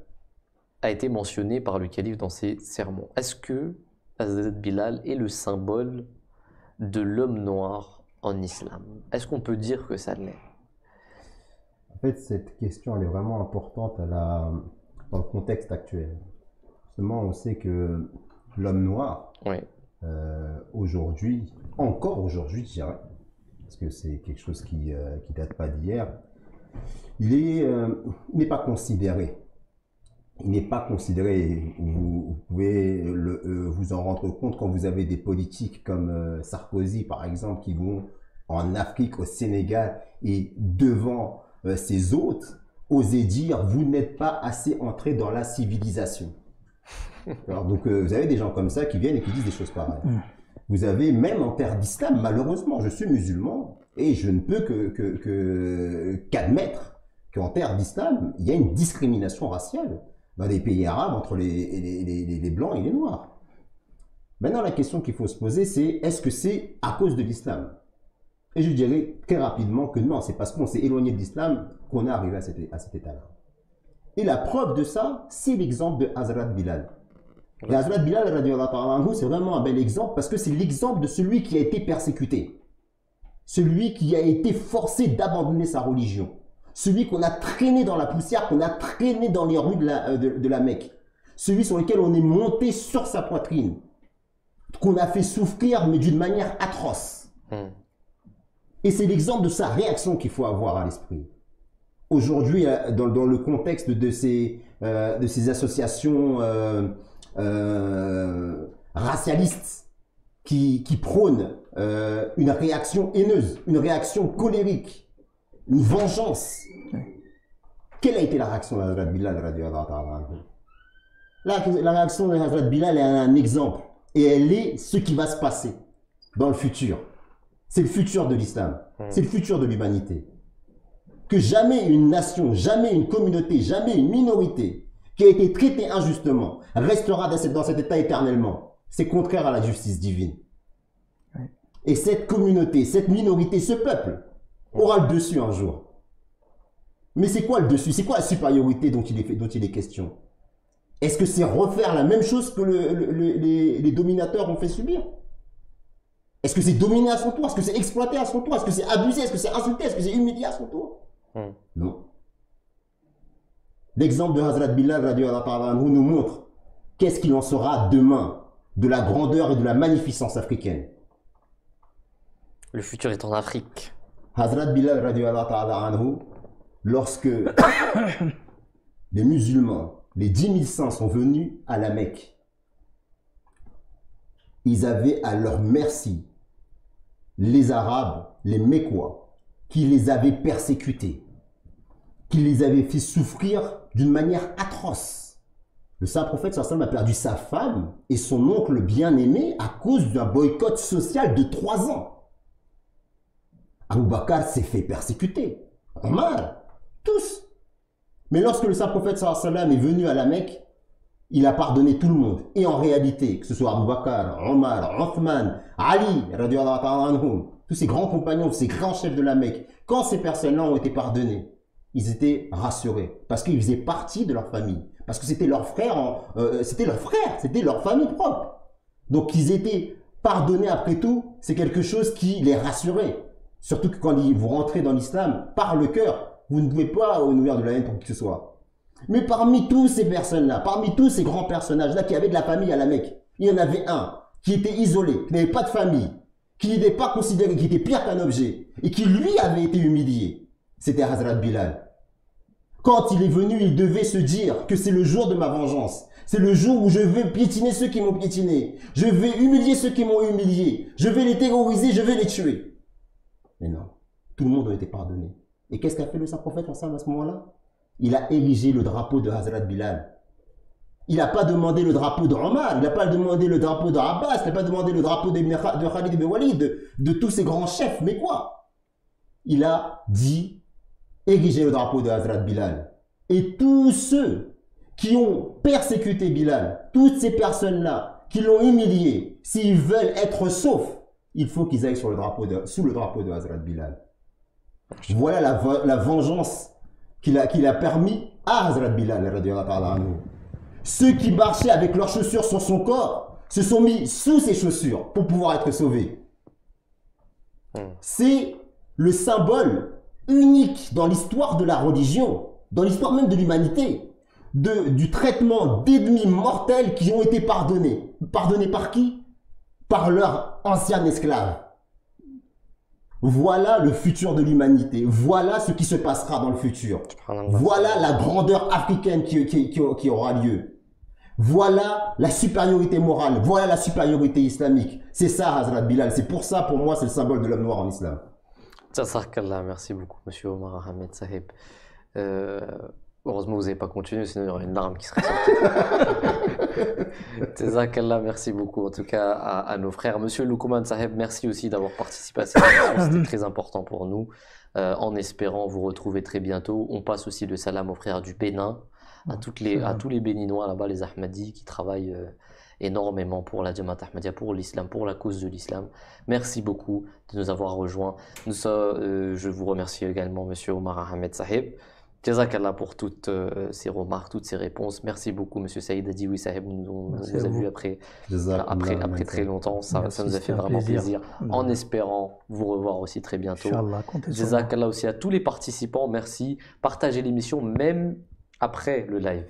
a été mentionné par le calife dans ses sermons. Est-ce que Hazrat Bilal est le symbole de l'homme noir en islam? Est-ce qu'on peut dire que ça l'est? En fait, cette question elle est vraiment importante dans le contexte actuel. Justement, on sait que l'homme noir, oui. Aujourd'hui, encore aujourd'hui, je dirais, parce que c'est quelque chose qui date pas d'hier, il n'est pas considéré. Il n'est pas considéré, vous pouvez vous en rendre compte quand vous avez des politiques comme Sarkozy par exemple qui vont en Afrique, au Sénégal et devant ses hôtes, oser dire vous n'êtes pas assez entré dans la civilisation. Alors donc vous avez des gens comme ça qui viennent et qui disent des choses pareilles. Vous avez même en terre d'islam, malheureusement, je suis musulman et je ne peux qu'admettre qu'en terre d'islam, il y a une discrimination raciale dans les pays arabes entre les blancs et les noirs. Maintenant, la question qu'il faut se poser, c'est est-ce que c'est à cause de l'islam? Et je dirais très rapidement que non, c'est parce qu'on s'est éloigné de l'islam qu'on est arrivé à cet état-là. Et la preuve de ça, c'est l'exemple de Hazrat Bilal. Et Hazrat Bilal, radiallahu ta'ala anhu, c'est vraiment un bel exemple parce que c'est l'exemple de celui qui a été persécuté. Celui qui a été forcé d'abandonner sa religion. Celui qu'on a traîné dans la poussière, qu'on a traîné dans les rues de la Mecque. Celui sur lequel on est monté sur sa poitrine. Qu'on a fait souffrir, mais d'une manière atroce. Et c'est l'exemple de sa réaction qu'il faut avoir à l'esprit. Aujourd'hui, dans le contexte de ces associations racialistes qui prônent une réaction haineuse, une réaction colérique, une vengeance. Quelle a été la réaction de Hazrat Bilal radiallahu ta'ala anhu? La réaction de Hazrat Bilal est un exemple. Et elle est ce qui va se passer dans le futur. C'est le futur de l'islam. C'est le futur de l'humanité. Que jamais une nation, jamais une communauté, jamais une minorité qui a été traitée injustement restera dans cet état éternellement. C'est contraire à la justice divine. Et cette communauté, cette minorité, ce peuple aura le dessus un jour. Mais c'est quoi le dessus? C'est quoi la supériorité dont il est question? Est-ce que c'est refaire la même chose que les dominateurs ont fait subir? Est-ce que c'est dominer à son tour? Est-ce que c'est exploiter à son tour? Est-ce que c'est abuser? Est-ce que c'est insulter? Est-ce que c'est humilier à son tour? Non. L'exemple de Hazrat Bilal radiallahu ta'ala anhu nous montre qu'est-ce qu'il en sera demain de la grandeur et de la magnificence africaine. Le futur est en Afrique. Hazrat Bilal radiallahu ta'ala anhu, lorsque les musulmans, les 10 000 saints sont venus à la Mecque, ils avaient à leur merci les Arabes, les Mécois, qui les avaient persécutés, qui les avaient fait souffrir d'une manière atroce. Le saint prophète sallallahu alayhi wa sallam a perdu sa femme et son oncle bien-aimé à cause d'un boycott social de 3 ans. Abu Bakr s'est fait persécuter. Omar, tous. Mais lorsque le saint prophète sallallahu alayhi wa sallam est venu à la Mecque, il a pardonné tout le monde. Et en réalité, que ce soit Abu Bakr, Omar, Othman, Ali, radiallahu ta'ala anhum, tous ces grands compagnons, ces grands chefs de la Mecque, quand ces personnes-là ont été pardonnées, ils étaient rassurés parce qu'ils faisaient partie de leur famille, parce que c'était leur frère, c'était leur famille propre. Donc qu'ils étaient pardonnés après tout, c'est quelque chose qui les rassurait. Surtout que quand vous rentrez dans l'islam, par le cœur, vous ne pouvez pas nourrir de la haine pour qui que ce soit. Mais parmi tous ces personnes-là, parmi tous ces grands personnages-là qui avaient de la famille à la Mecque, il y en avait un qui était isolé, qui n'avait pas de famille, qui n'était pas considéré, qui était pire qu'un objet, et qui lui avait été humilié. C'était Hazrat Bilal. Quand il est venu, il devait se dire que c'est le jour de ma vengeance. C'est le jour où je vais piétiner ceux qui m'ont piétiné. Je vais humilier ceux qui m'ont humilié. Je vais les terroriser, je vais les tuer. Mais non, tout le monde a été pardonné. Et qu'est-ce qu'a fait le saint prophète à ce moment-là? Il a érigé le drapeau de Hazrat Bilal. Il n'a pas demandé le drapeau de Omar, il n'a pas demandé le drapeau d'Abbas, il n'a pas demandé le drapeau de Khalid ibn Walid, de tous ces grands chefs. Mais quoi? Il a dit ériger le drapeau de Hazrat Bilal. Et tous ceux qui ont persécuté Bilal, toutes ces personnes-là qui l'ont humilié, s'ils veulent être saufs, il faut qu'ils aillent sous le drapeau de Hazrat Bilal. Voilà la vengeance qu'il a permis à Hazrat Bilal radiallahu ta'ala anhu. Ceux qui marchaient avec leurs chaussures sur son corps se sont mis sous ses chaussures pour pouvoir être sauvés. C'est le symbole unique dans l'histoire de la religion, dans l'histoire même de l'humanité, du traitement d'ennemis mortels qui ont été pardonnés. Pardonnés par qui? Par leur ancien esclave. Voilà le futur de l'humanité. Voilà ce qui se passera dans le futur. Voilà la grandeur africaine qui aura lieu. Voilà la supériorité morale. Voilà la supériorité islamique. C'est ça, Hazrat Bilal. C'est pour ça, pour moi, c'est le symbole de l'homme noir en islam. Jazakallah, merci beaucoup, monsieur Omar Ahmed Saheb. Heureusement, vous n'avez pas continué, sinon il y aurait une larme qui serait sortie. Jazakallah, merci beaucoup en tout cas à nos frères. Monsieur Luqman Saheb, merci aussi d'avoir participé à cette émission, c'était très important pour nous. En espérant vous retrouver très bientôt. On passe aussi le salam aux frères du Bénin, à tous les Béninois là-bas, les Ahmadis qui travaillent énormément pour la Jamaat Ahmadiyya, pour l'islam, pour la cause de l'islam. Merci beaucoup de nous avoir rejoints. Je vous remercie également, monsieur Omar Ahmed Saheb. Jazakallah pour toutes ces remarques, toutes ces réponses. Merci beaucoup, Monsieur Saïd Adioui Saheb. On vous a vu après très longtemps. Ça nous a fait vraiment plaisir. En espérant vous revoir aussi très bientôt. Jazakallah aussi à tous les participants. Merci. Partagez l'émission même après le live.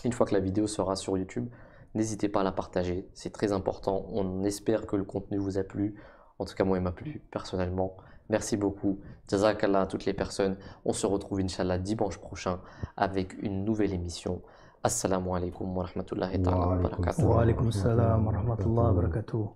Une fois que la vidéo sera sur YouTube, n'hésitez pas à la partager. C'est très important. On espère que le contenu vous a plu. En tout cas, moi, il m'a plu personnellement. Merci beaucoup. Jazakallah à toutes les personnes. On se retrouve, Inch'Allah, dimanche prochain avec une nouvelle émission. Assalamu alaikum wa rahmatullahi wa barakatuh. Wa alaikum salam wa rahmatullahi wa barakatuh.